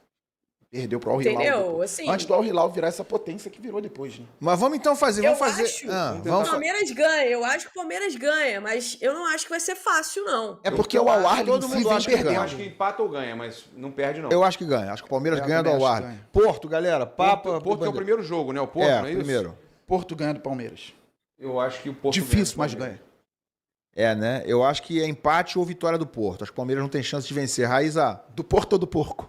Perdeu pro Al-Hilal. Entendeu? depois. Assim- Antes do Al-Hilal virar essa potência que virou depois, né? Mas vamos então fazer. Eu Vamos fazer. acho Ah, que o vamos Palmeiras ganha. Eu acho que o Palmeiras ganha, mas eu não acho que vai ser fácil, não. É porque o Al-Ahly todo em si mundo vem acha que ganha. Eu perdendo. acho que empata ou ganha, mas não perde, não. Eu acho que ganha. Acho que o Palmeiras Eu ganha do também acho que Al-Ahly. ganha. Porto, galera. Papa. Porto é o primeiro jogo, né? O Porto, não é isso? Primeiro. Porto ganha do Palmeiras. Eu acho que o Porto Difícil, ganha mas do Palmeiras. ganha. É, né? Eu acho que é empate ou vitória do Porto. Acho que o Palmeiras não tem chance de vencer. Raíza. Do Porto ou do Porco?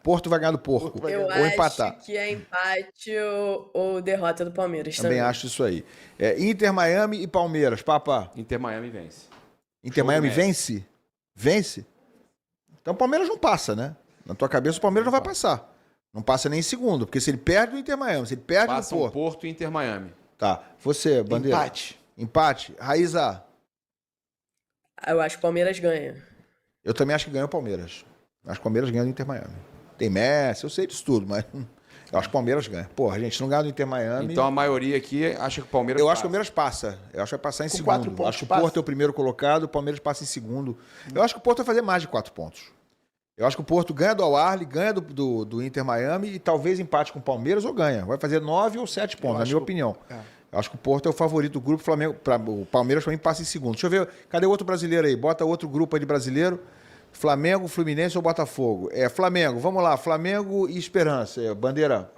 Porto vai ganhar do Porco. Eu Ou acho empatar. que é empate ou derrota do Palmeiras Também acho isso aí. Inter, Miami e Palmeiras. Papa. Inter Miami vence. Inter, Jogo Miami Messi. vence? Vence? Então o Palmeiras não passa, né? Na tua cabeça o Palmeiras não vai passar. Não passa nem em segundo. Porque se ele perde o Inter, Miami. Se ele perde Passam o Porto. Porto e Inter Miami. Tá. Você, Bandeira. Empate. Empate. Raíza. Eu acho que o Palmeiras ganha. Eu também acho que ganha o Palmeiras. Acho que o Palmeiras ganha do Inter Miami. Tem Messi, eu sei disso tudo, mas eu acho que o Palmeiras ganha. Porra, gente, não ganha do Inter Miami. Então a maioria aqui acha que o Palmeiras Eu acho que o Palmeiras passa. Eu acho que vai passar em Com segundo. 4 pontos Acho que o passa. Porto é o primeiro colocado, o Palmeiras passa em segundo. Eu acho que o Porto vai fazer mais de 4 pontos. Eu acho que o Porto ganha do Al-Ahly, ganha do Inter Miami e talvez empate com o Palmeiras ou ganha. Vai fazer 9 ou 7 pontos, na minha opinião. Eu acho que o Porto é o favorito do grupo, o Palmeiras para mim passa em segundo. Deixa eu ver, cadê o outro brasileiro aí? Bota outro grupo aí de brasileiro. Flamengo, Fluminense ou Botafogo? Flamengo, vamos lá. Flamengo e Esperança. Bandeira.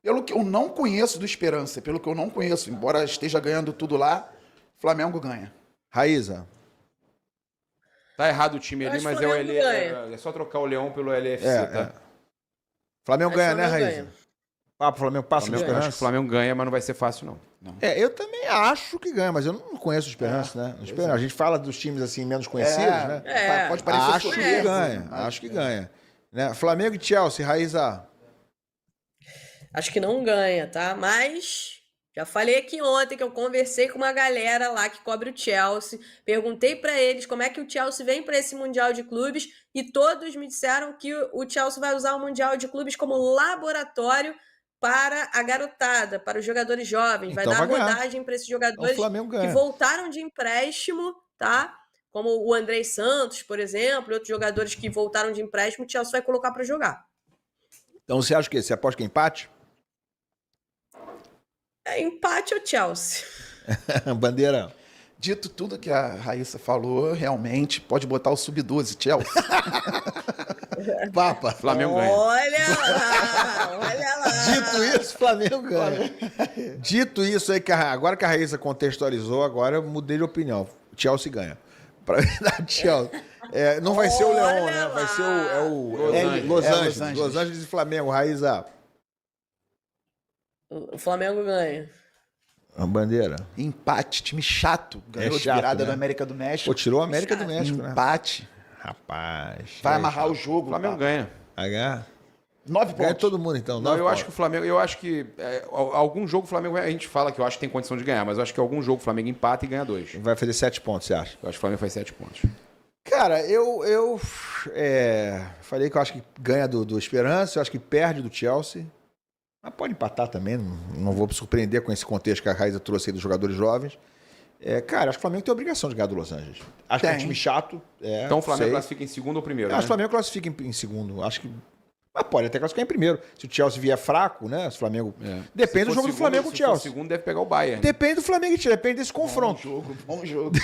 Pelo que eu não conheço do Esperança, pelo que eu não conheço, embora esteja ganhando tudo lá, Flamengo ganha. Raíza. Tá errado o time Eu ali, acho mas que o Flamengo é só trocar o Leão pelo LFC, tá? Flamengo Acho ganha, que o né, Flamengo Raíza? ganha. Papo, Flamengo passa no Eu acho que o Esperança? Flamengo ganha, mas não vai ser fácil, não. Eu também acho que ganha, mas eu não conheço o Esperança, né? A gente fala dos times assim menos conhecidos, né? Pode parecer Acho que surpresa. ganha, acho que ganha. Né? Flamengo e Chelsea, Raíza. Acho que não ganha, tá? Mas já falei aqui ontem que eu conversei com uma galera lá que cobre o Chelsea. Perguntei pra eles como é que o Chelsea vem pra esse Mundial de Clubes e todos me disseram que o Chelsea vai usar o Mundial de Clubes como laboratório para a garotada, para os jogadores jovens. Vai Então dar vai ganhar. rodagem para esses jogadores Então o Flamengo ganha. que voltaram de empréstimo, tá? Como o Andrei Santos, por exemplo, e outros jogadores que voltaram de empréstimo, o Chelsea vai colocar para jogar. Então você acha o quê? Você aposta que é empate? É empate ou Chelsea? Bandeira. Dito tudo que a Raíssa falou, realmente pode botar o sub-12, Chelsea. Papa. Flamengo ganha. Olha lá, olha lá. Dito isso, Flamengo ganha. Dito isso aí, agora que a Raíssa contextualizou, agora eu mudei de opinião. Chelsea ganha. Pra dar Chelsea. Não vai ser o Leão, né? Vai ser Los Angeles. Los Angeles e Flamengo. Raíssa. O Flamengo ganha. A bandeira. Empate, time chato. Ganhou de virada da América do México. Pô, tirou a América do México, né? Empate. Rapaz. Vai amarrar o jogo. O Flamengo ganha. Vai ganhar? 9 pontos. Ganha todo mundo, então. Não, eu acho que o Flamengo, algum jogo o Flamengo, a gente fala que eu acho que tem condição de ganhar, mas eu acho que algum jogo o Flamengo empata e ganha 2. Vai fazer 7 pontos, você acha? Eu acho que o Flamengo faz 7 pontos. Cara, eu falei que eu acho que ganha do Esperança, eu acho que perde do Chelsea. Mas pode empatar também, não vou me surpreender com esse contexto que a Raíssa trouxe aí dos jogadores jovens. Cara, acho que o Flamengo tem a obrigação de ganhar do Los Angeles. Acho que é um time chato. Então o Flamengo classifica em segundo ou primeiro? Acho que o Flamengo classifica em segundo. Acho que. Mas pode até classificar em primeiro. Se o Chelsea vier fraco, né? Se o Flamengo. Depende do jogo do Flamengo com o Chelsea. Se for segundo, deve pegar o Bayern. Depende do Flamengo e Chelsea, depende desse confronto. Bom jogo.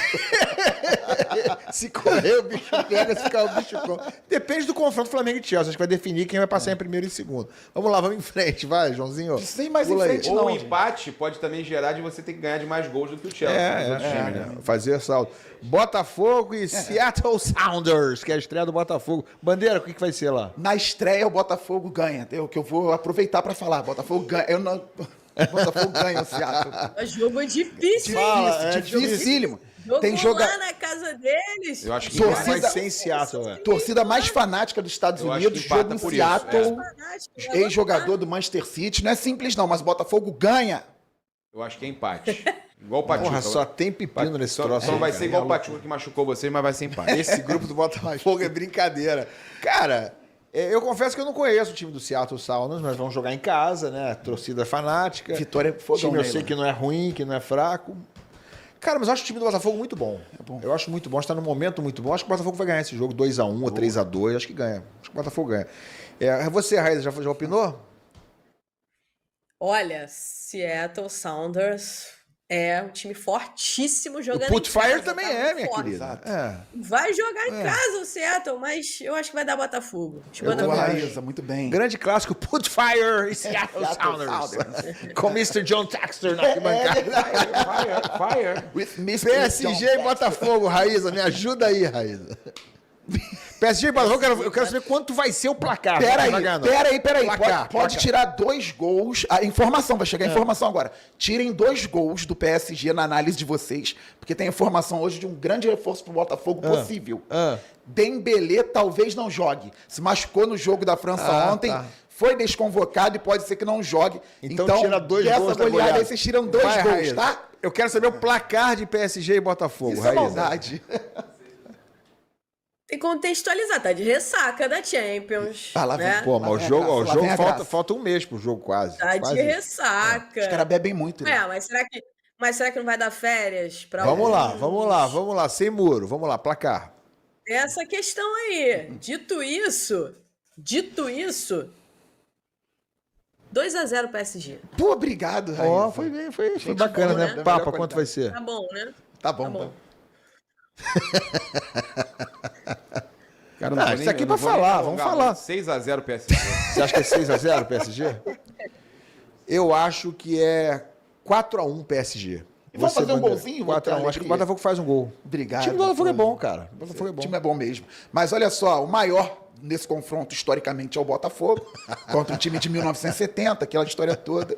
Se correr, o bicho pega, se ficar, o bicho come. Depende do confronto Flamengo e Chelsea. Acho que vai definir quem vai passar em primeiro e segundo. Vamos lá, vamos em frente, vai, Joãozinho. Sem mais em Pula aí. frente, Ou não. o empate pode também gerar de você ter que ganhar de mais gols do que o Chelsea. nos outros times, né? Fazer salto. Botafogo e Seattle Sounders, que é a estreia do Botafogo. Bandeira, o que vai ser lá? Na estreia, o Botafogo ganha. O que eu vou aproveitar para falar. Botafogo ganha. Botafogo ganha o Seattle. É jogo difícil. Dificílimo. Jogo lá na casa deles. Eu acho que Vai ser em Seattle, Torcida mais fanática dos Estados Eu acho Unidos, que empata jogo em por isso, Seattle. Ex-jogador do Manchester City. Não é simples não, mas o Botafogo ganha. Eu acho que é empate. Igual o Pachuca. Porra, só tem pepino nesse troço. Só não vai aí, ser cara. igual o Pachuca que machucou você, mas vai ser empate. Esse grupo do Botafogo é brincadeira. Cara, eu confesso que eu não conheço o time do Seattle Sounders, mas vão jogar em casa, né? Torcida fanática. Vitória fogão, time eu né, sei mano? que não é ruim, que não é fraco. Cara, mas eu acho o time do Botafogo muito bom. Eu acho muito bom, está num momento muito bom. Acho que o Botafogo vai ganhar esse jogo 2-1 ou 3-2. Acho que ganha. Acho que o Botafogo ganha. Você, Raíssa, já opinou? Olha, Seattle Sounders é um time fortíssimo jogando O Putfire em casa, também tá é, muito minha forte. querida. Vai jogar em casa o Seattle, mas eu acho que vai dar Botafogo. Raíssa, muito bem. Grande clássico, Putfire e Seattle Sounders. Com Mr. John Texter na arquibancada. PSG e Botafogo, Raíssa. Me ajuda aí, Raíssa. PSG e Botafogo, eu quero saber quanto vai ser o placar. Peraí. Placar, Pode tirar 2 gols. A informação, vai chegar a informação agora. Tirem 2 gols do PSG na análise de vocês, porque tem informação hoje de um grande reforço pro Botafogo possível. Dembélé talvez não jogue. Se machucou no jogo da França ontem. Foi desconvocado e pode ser que não jogue. Então tira 2 gols dessa goleada aí vocês tiram 2 gols, Raíssa. tá? Eu quero saber o placar de PSG e Botafogo, Isso Raíssa. é maldade. Tem que contextualizar, tá de ressaca da Champions. lá vem. né? Pô, mas o jogo Lá vem a graça. falta um mês pro jogo quase. Tá Quase de isso. ressaca. Os caras bebem muito, né? Mas será que não vai dar férias pra Vamos alguns? lá, sem muro. Vamos lá, placar. Tem essa questão aí. Dito isso, 2-0 PSG. Pô, obrigado, Raíssa. Ó, foi bem, foi bacana, boa, né? né? Papa, quanto vai ser? Tá bom, né? Tá bom. Cara, Ah, isso aqui é pra falar, vamos falar. 6-0 PSG. Você acha que é 6-0 PSG? Eu acho que é 4-1 PSG. Vamos fazer um golzinho? 4-1. Acho que o Botafogo faz um gol. Obrigado. O time do Botafogo é bom, cara. O Botafogo é bom. O time é bom mesmo. Mas olha só, o maior nesse confronto historicamente é o Botafogo, contra o time de 1970, aquela história toda.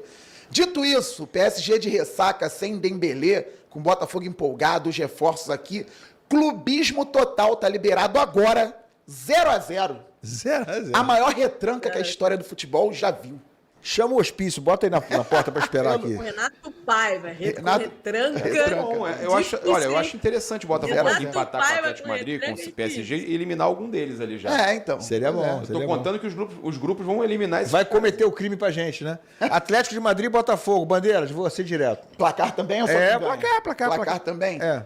Dito isso, PSG de ressaca, sem Dembélé, com o Botafogo empolgado, os reforços aqui. Clubismo total, tá liberado agora, 0-0. 0-0. A maior retranca que a história do futebol já viu. Chama o hospício, bota aí na porta pra esperar aqui. O Renato Paiva, retranca. Bom, eu acho interessante o Botafogo empatar com o Atlético Madrid, com o PSG e eliminar algum deles ali já. Então. Seria bom. Tô contando que os grupos vão eliminar esse. Vai cometer o crime pra gente, né? Atlético de Madrid e Botafogo. Bandeira, de você direto. Placar também ou só placar também? É.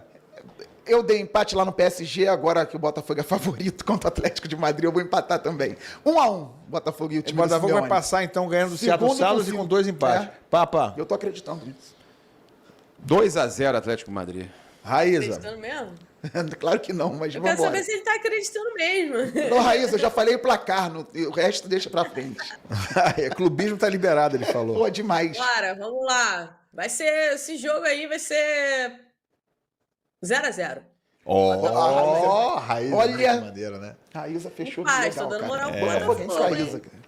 Eu dei empate lá no PSG, agora que o Botafogo é favorito contra o Atlético de Madrid, eu vou empatar também. 1-1, Botafogo e o time O Botafogo do vai Simeone. passar, então, ganhando do Seattle Sounders e com 2 empates. Papa. Eu tô acreditando nisso. 2-0 Atlético de Madrid. Raíssa. Acreditando mesmo? Claro que não, mas Eu vamos quero saber se ele tá acreditando mesmo. Não, Raíssa, eu já falei o placar, o resto deixa pra frente. Clubismo tá liberado, ele falou. Pô, demais. Cara, vamos lá. Esse jogo aí vai ser 0-0. Raíssa. Olha, maneira, né? Raíssa fechou Pai, legal, tô dando cara. moral pro Botafogo, Raíssa, cara.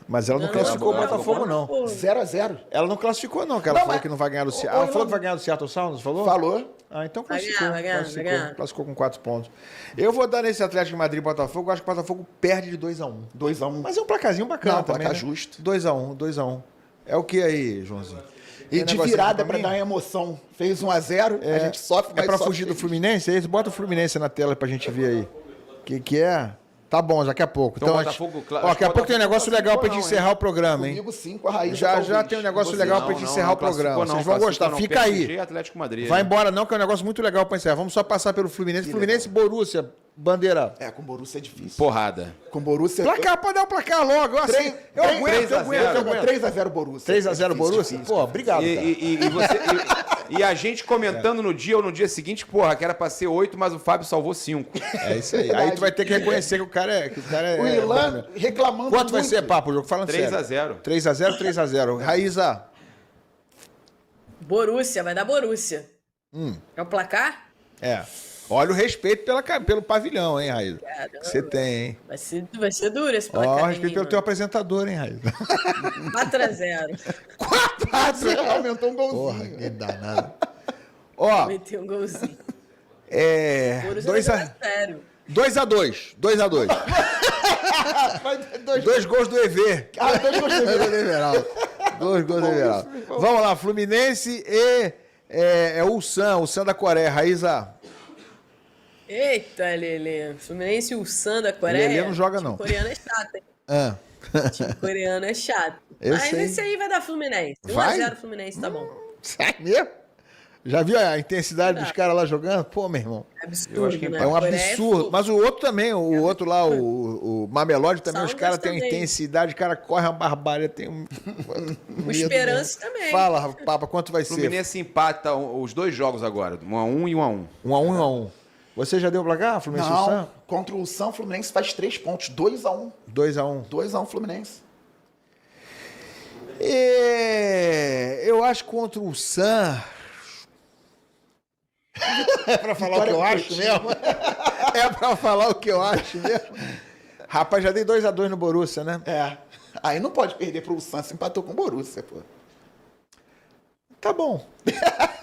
Mas ela não classificou o Botafogo, não. 0-0. Ela não classificou, não, que ela falou que não vai ganhar do Seattle. Ela falou que vai ganhar do Seattle Sounders, falou? Falou. Ah, então Vai classificou. ganhar. Classificou com 4 pontos. Eu vou dar nesse Atlético de Madrid e Botafogo, eu acho que o Botafogo perde de 2-1. 2-1. Mas é um placarzinho bacana Não, também, placar né? justo. 2-1. É o que aí, Joãozinho? E Tem de negocinho virada pra pra mim? dar emoção. Fez 1-0, a gente sofre, mas É pra sofre fugir do feliz. Fluminense? É isso? Bota o Fluminense na tela pra gente ver aí. Que é? Tá bom, daqui a pouco. Então, a gente- Botafogo, Ó, daqui a pouco tem um negócio legal pra gente encerrar o programa, hein? Comigo sim, com a Raíssa, Já talvez. tem um negócio Você legal não, pra gente não, encerrar não o programa. classificou, Vocês não, vão gostar. classificou, Fica não. aí. PSG, Atlético de Madrid. Vai embora não, que é um negócio muito legal pra encerrar. Vamos só passar pelo Fluminense. Fluminense e Borussia. Bandeira. Com Borussia é difícil. Porrada. Com Borussia... Placar, pode dar o placar logo. Eu aguento. 3-0 Borussia. 3-0 Borussia? Pô, obrigado, cara. E a gente comentando no dia ou no dia seguinte, porra, que era pra ser 8, mas o Fábio salvou 5. É isso aí. Aí tu vai ter que reconhecer que o cara é... O Ilan reclamando Quanto vai muito. ser, Papo, o jogo? Falando 3-0. 3-0. Raíssa. Borussia, vai dar Borussia. É o placar? É. Olha o respeito pelo pavilhão, hein, Raíssa? Você tem, hein? Vai ser duro esse placar. Ó, aí, respeito pelo mano. teu apresentador, hein, Raíssa? 4-0. 4-0. Aumentou um golzinho. Porra, que danado. Ó, Meteu um golzinho. Borussia 2-2. 2-2. 2 gols do EV. 2 gols do EV. Dois gols do Everaldo. Vamos lá, Fluminense e Ulsan da Coreia. Raíssa. Eita, Lelê. Fluminense e o Ulsan da Coreia. Lelê não joga, não. O coreano é chato, hein? O coreano é chato. Eu Mas sei. esse aí vai dar Fluminense. Vai? 1-0 Fluminense, tá bom. Sai mesmo? Já viu a intensidade dos caras lá jogando? Pô, meu irmão. Absurdo, né? É um Coreia é absurdo. fogo. Mas o outro também, o outro lá, o Mamelodi também, os Sounders caras têm uma também. intensidade, o cara corre uma barbárie, tem um. O Esperança também. Fala, Papa, quanto vai ser? Fluminense empata os dois jogos agora, 1-1 e 1-1. 1-1 e 1-1. Você já deu o placar, Fluminense e o Não, Sam? contra o Sam, o Fluminense faz 3 pontos. 2-1. 2-1. 2-1 Fluminense. Eu acho que contra o Sam. É pra falar o que eu acho mesmo? É pra falar o que eu acho mesmo? Rapaz, já dei 2-2 no Borussia, né? É. Aí não pode perder pro Sam, se empatou com o Borussia, pô. Tá bom.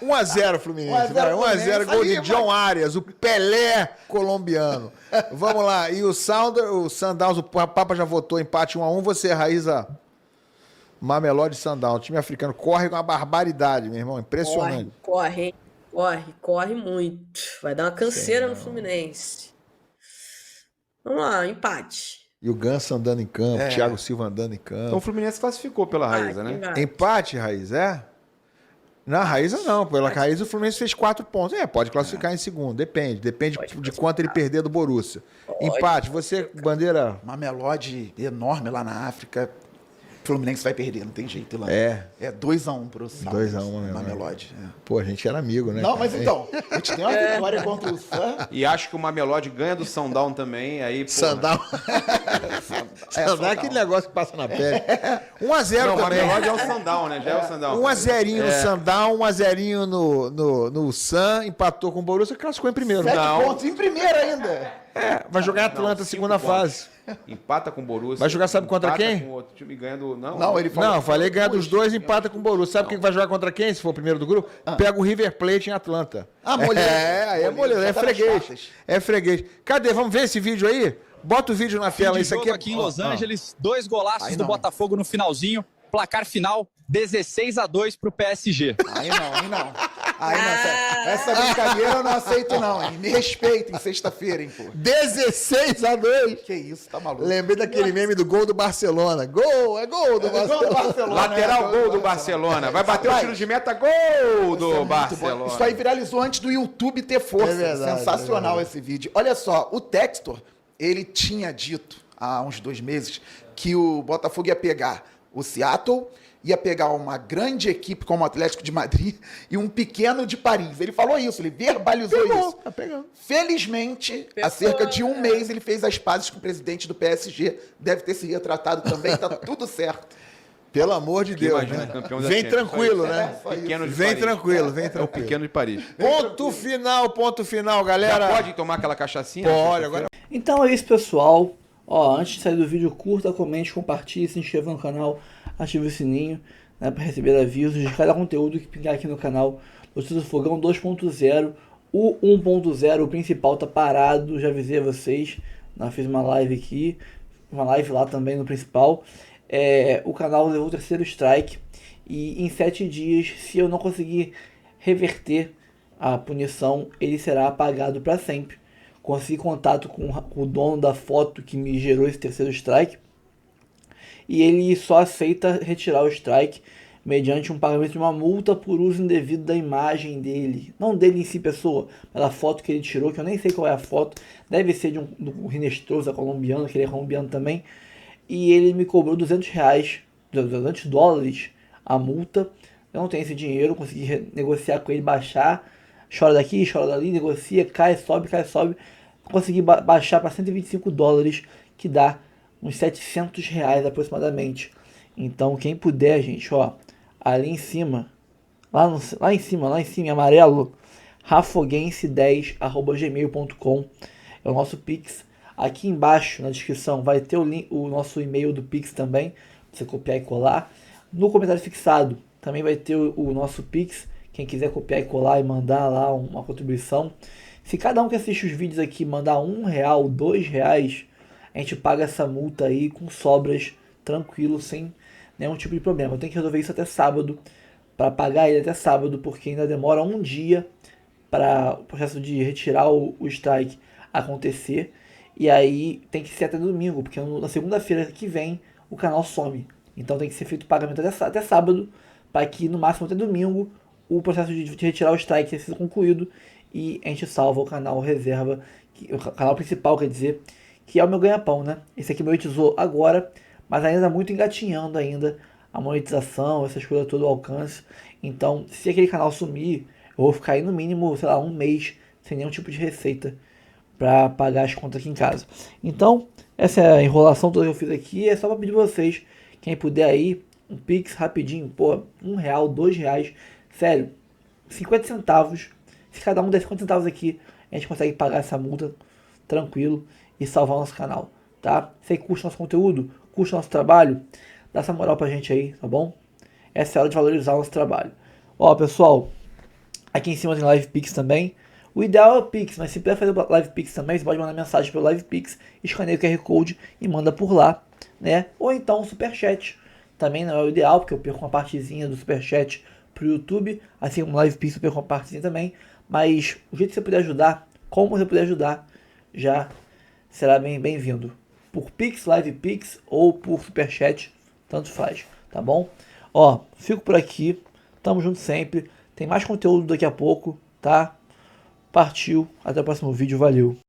1-0 Fluminense. 1-0 1-0, gol de aí, John Arias, o Pelé colombiano. Vamos lá. E o Sundowns, o Papa já votou empate 1-1. Você, Raíza, Mamelodi e Sundowns. O time africano corre com uma barbaridade, meu irmão. Impressionante. Corre muito. Vai dar uma canseira no Fluminense. Vamos lá, empate. E o Ganso andando em campo, Thiago Silva andando em campo. Então o Fluminense classificou pela Raíza, né? Empate, Raiz, é? Na Raíza não, pela Raíza o Fluminense fez 4 pontos. Pode classificar em segundo, depende de quanto ele perder do Borussia. Empate, você, bandeira... Mamelodi enorme lá na África. O Fluminense vai perder, não tem jeito lá. É 2-1 pro Sam. 2-1 Mamelodi. Pô, a gente era amigo, né? Não, cara? mas então, a gente tem uma vitória contra o Sam. E acho que o Mamelodi ganha do Sundown também, aí... Sundown é aquele negócio que passa na pele. 1-0 Não, o também. Mamelodi é o Sundown, né? Já é o Sundown. 1-0 no Sundown, 1-0 no Sam, empatou com o Borussia, classificou em primeiro. 7 pontos em primeiro ainda. Vai jogar Atlanta, segunda fase. Empata com o Borussia. Vai jogar sabe contra empata quem? Com outro time ganhando... Não, ele falou. Não, falei ganhar dos dois, empata com o Borussia. Sabe quem vai jogar contra quem, se for o primeiro do grupo? Pega o River Plate em Atlanta. Moleza. É freguês. É freguês. Cadê? Vamos ver esse vídeo aí? Bota o vídeo na tela. Isso aqui em Los Angeles, 2 golaços do Botafogo no finalzinho. Placar final, 16-2 pro PSG. Aí não. Essa brincadeira eu não aceito, não, hein? Me respeitem sexta-feira, hein, pô. 16-2. Que isso, tá maluco? Lembrei daquele meme do gol do Barcelona. Gol do Barcelona. Lateral gol do Barcelona. Vai bater o tiro de meta, gol do Barcelona. Isso aí viralizou antes do YouTube ter força. É verdade, Sensacional esse vídeo. Olha só, o Textor, ele tinha dito há uns 2 meses que o Botafogo ia pegar o Seattle, ia pegar uma grande equipe como o Atlético de Madrid e um pequeno de Paris. Ele falou isso, ele verbalizou isso. Tá pegando. Felizmente, há cerca de 1 mês, ele fez as pazes com o presidente do PSG. Deve ter se retratado também, tá tudo certo. Pelo amor de Deus, Imagina, né? campeão da Vem Champions. tranquilo, né? Pequeno de Vem Paris. tranquilo. É o pequeno de Paris. Ponto final, galera. Já pode tomar aquela cachaçinha? Pode, agora. Então é isso, pessoal. Antes de sair do vídeo, curta, comente, compartilhe, se inscreva no canal, ative o sininho, né, para receber avisos de cada conteúdo que pingar aqui no canal. Notícias do Fogão 2.0, o 1.0, o principal tá parado, já avisei a vocês, fiz uma live aqui, uma live lá também no principal. O canal levou o 3º strike e em 7 dias, se eu não conseguir reverter a punição, ele será apagado para sempre. Consegui contato com o dono da foto que me gerou esse 3º strike e ele só aceita retirar o strike mediante um pagamento de uma multa por uso indevido da imagem dele, não dele em si pessoa, pela foto que ele tirou, que eu nem sei qual é a foto, deve ser do Rinestrosa colombiano, que ele é colombiano também, e ele me cobrou $200 a multa. Eu não tenho esse dinheiro, consegui negociar com ele, baixar, chora daqui, chora dali, negocia, cai, sobe, consegui baixar para $125, que dá uns R$700 aproximadamente. Então quem puder, gente, ali em cima, lá em cima em amarelo, rafoguense10@gmail.com é o nosso Pix. Aqui embaixo na descrição vai ter o nosso e-mail do Pix também, pra você copiar e colar. No comentário fixado também vai ter o nosso Pix, quem quiser copiar e colar e mandar lá uma contribuição. Se cada um que assiste os vídeos aqui mandar R$1, R$2, a gente paga essa multa aí com sobras, tranquilo, sem nenhum tipo de problema. Eu tenho que resolver isso até sábado, para pagar ele até sábado, porque ainda demora 1 dia para o processo de retirar o strike acontecer. E aí tem que ser até domingo, porque na segunda-feira que vem o canal some. Então tem que ser feito o pagamento até sábado, para que no máximo até domingo o processo de retirar o strike tenha sido concluído e a gente salva o canal reserva, o canal principal, quer dizer, que é o meu ganha-pão, né? Esse aqui monetizou agora, mas ainda está muito engatinhando ainda a monetização, essas coisas todo, o alcance. Então, se aquele canal sumir, eu vou ficar aí no mínimo, sei lá, um mês sem nenhum tipo de receita para pagar as contas aqui em casa. Então, essa é a enrolação toda que eu fiz aqui. É só para pedir pra vocês, quem puder aí, um Pix rapidinho, pô, R$1, R$2, sério, 50 centavos. Se cada um der 50 centavos aqui, a gente consegue pagar essa multa tranquilo e salvar o nosso canal, tá? Se aí curte nosso conteúdo, curte nosso trabalho, dá essa moral pra gente aí, tá bom? Essa é a hora de valorizar o nosso trabalho. Ó, pessoal, aqui em cima tem Live Pix também. O ideal é o Pix, mas se puder fazer o Live Pix também, você pode mandar mensagem pelo Live Pix, escaneia o QR Code e manda por lá, né? Ou então o Superchat. Também não é o ideal, porque eu perco uma partezinha do Superchat pro YouTube, assim como o Live Pix eu perco uma partezinha também. Mas o jeito que você puder ajudar, como você puder ajudar, já será bem-vindo. Por Pix, Live Pix ou por Superchat, tanto faz, tá bom? Ó, fico por aqui, tamo junto sempre. Tem mais conteúdo daqui a pouco, tá? Partiu, até o próximo vídeo, valeu!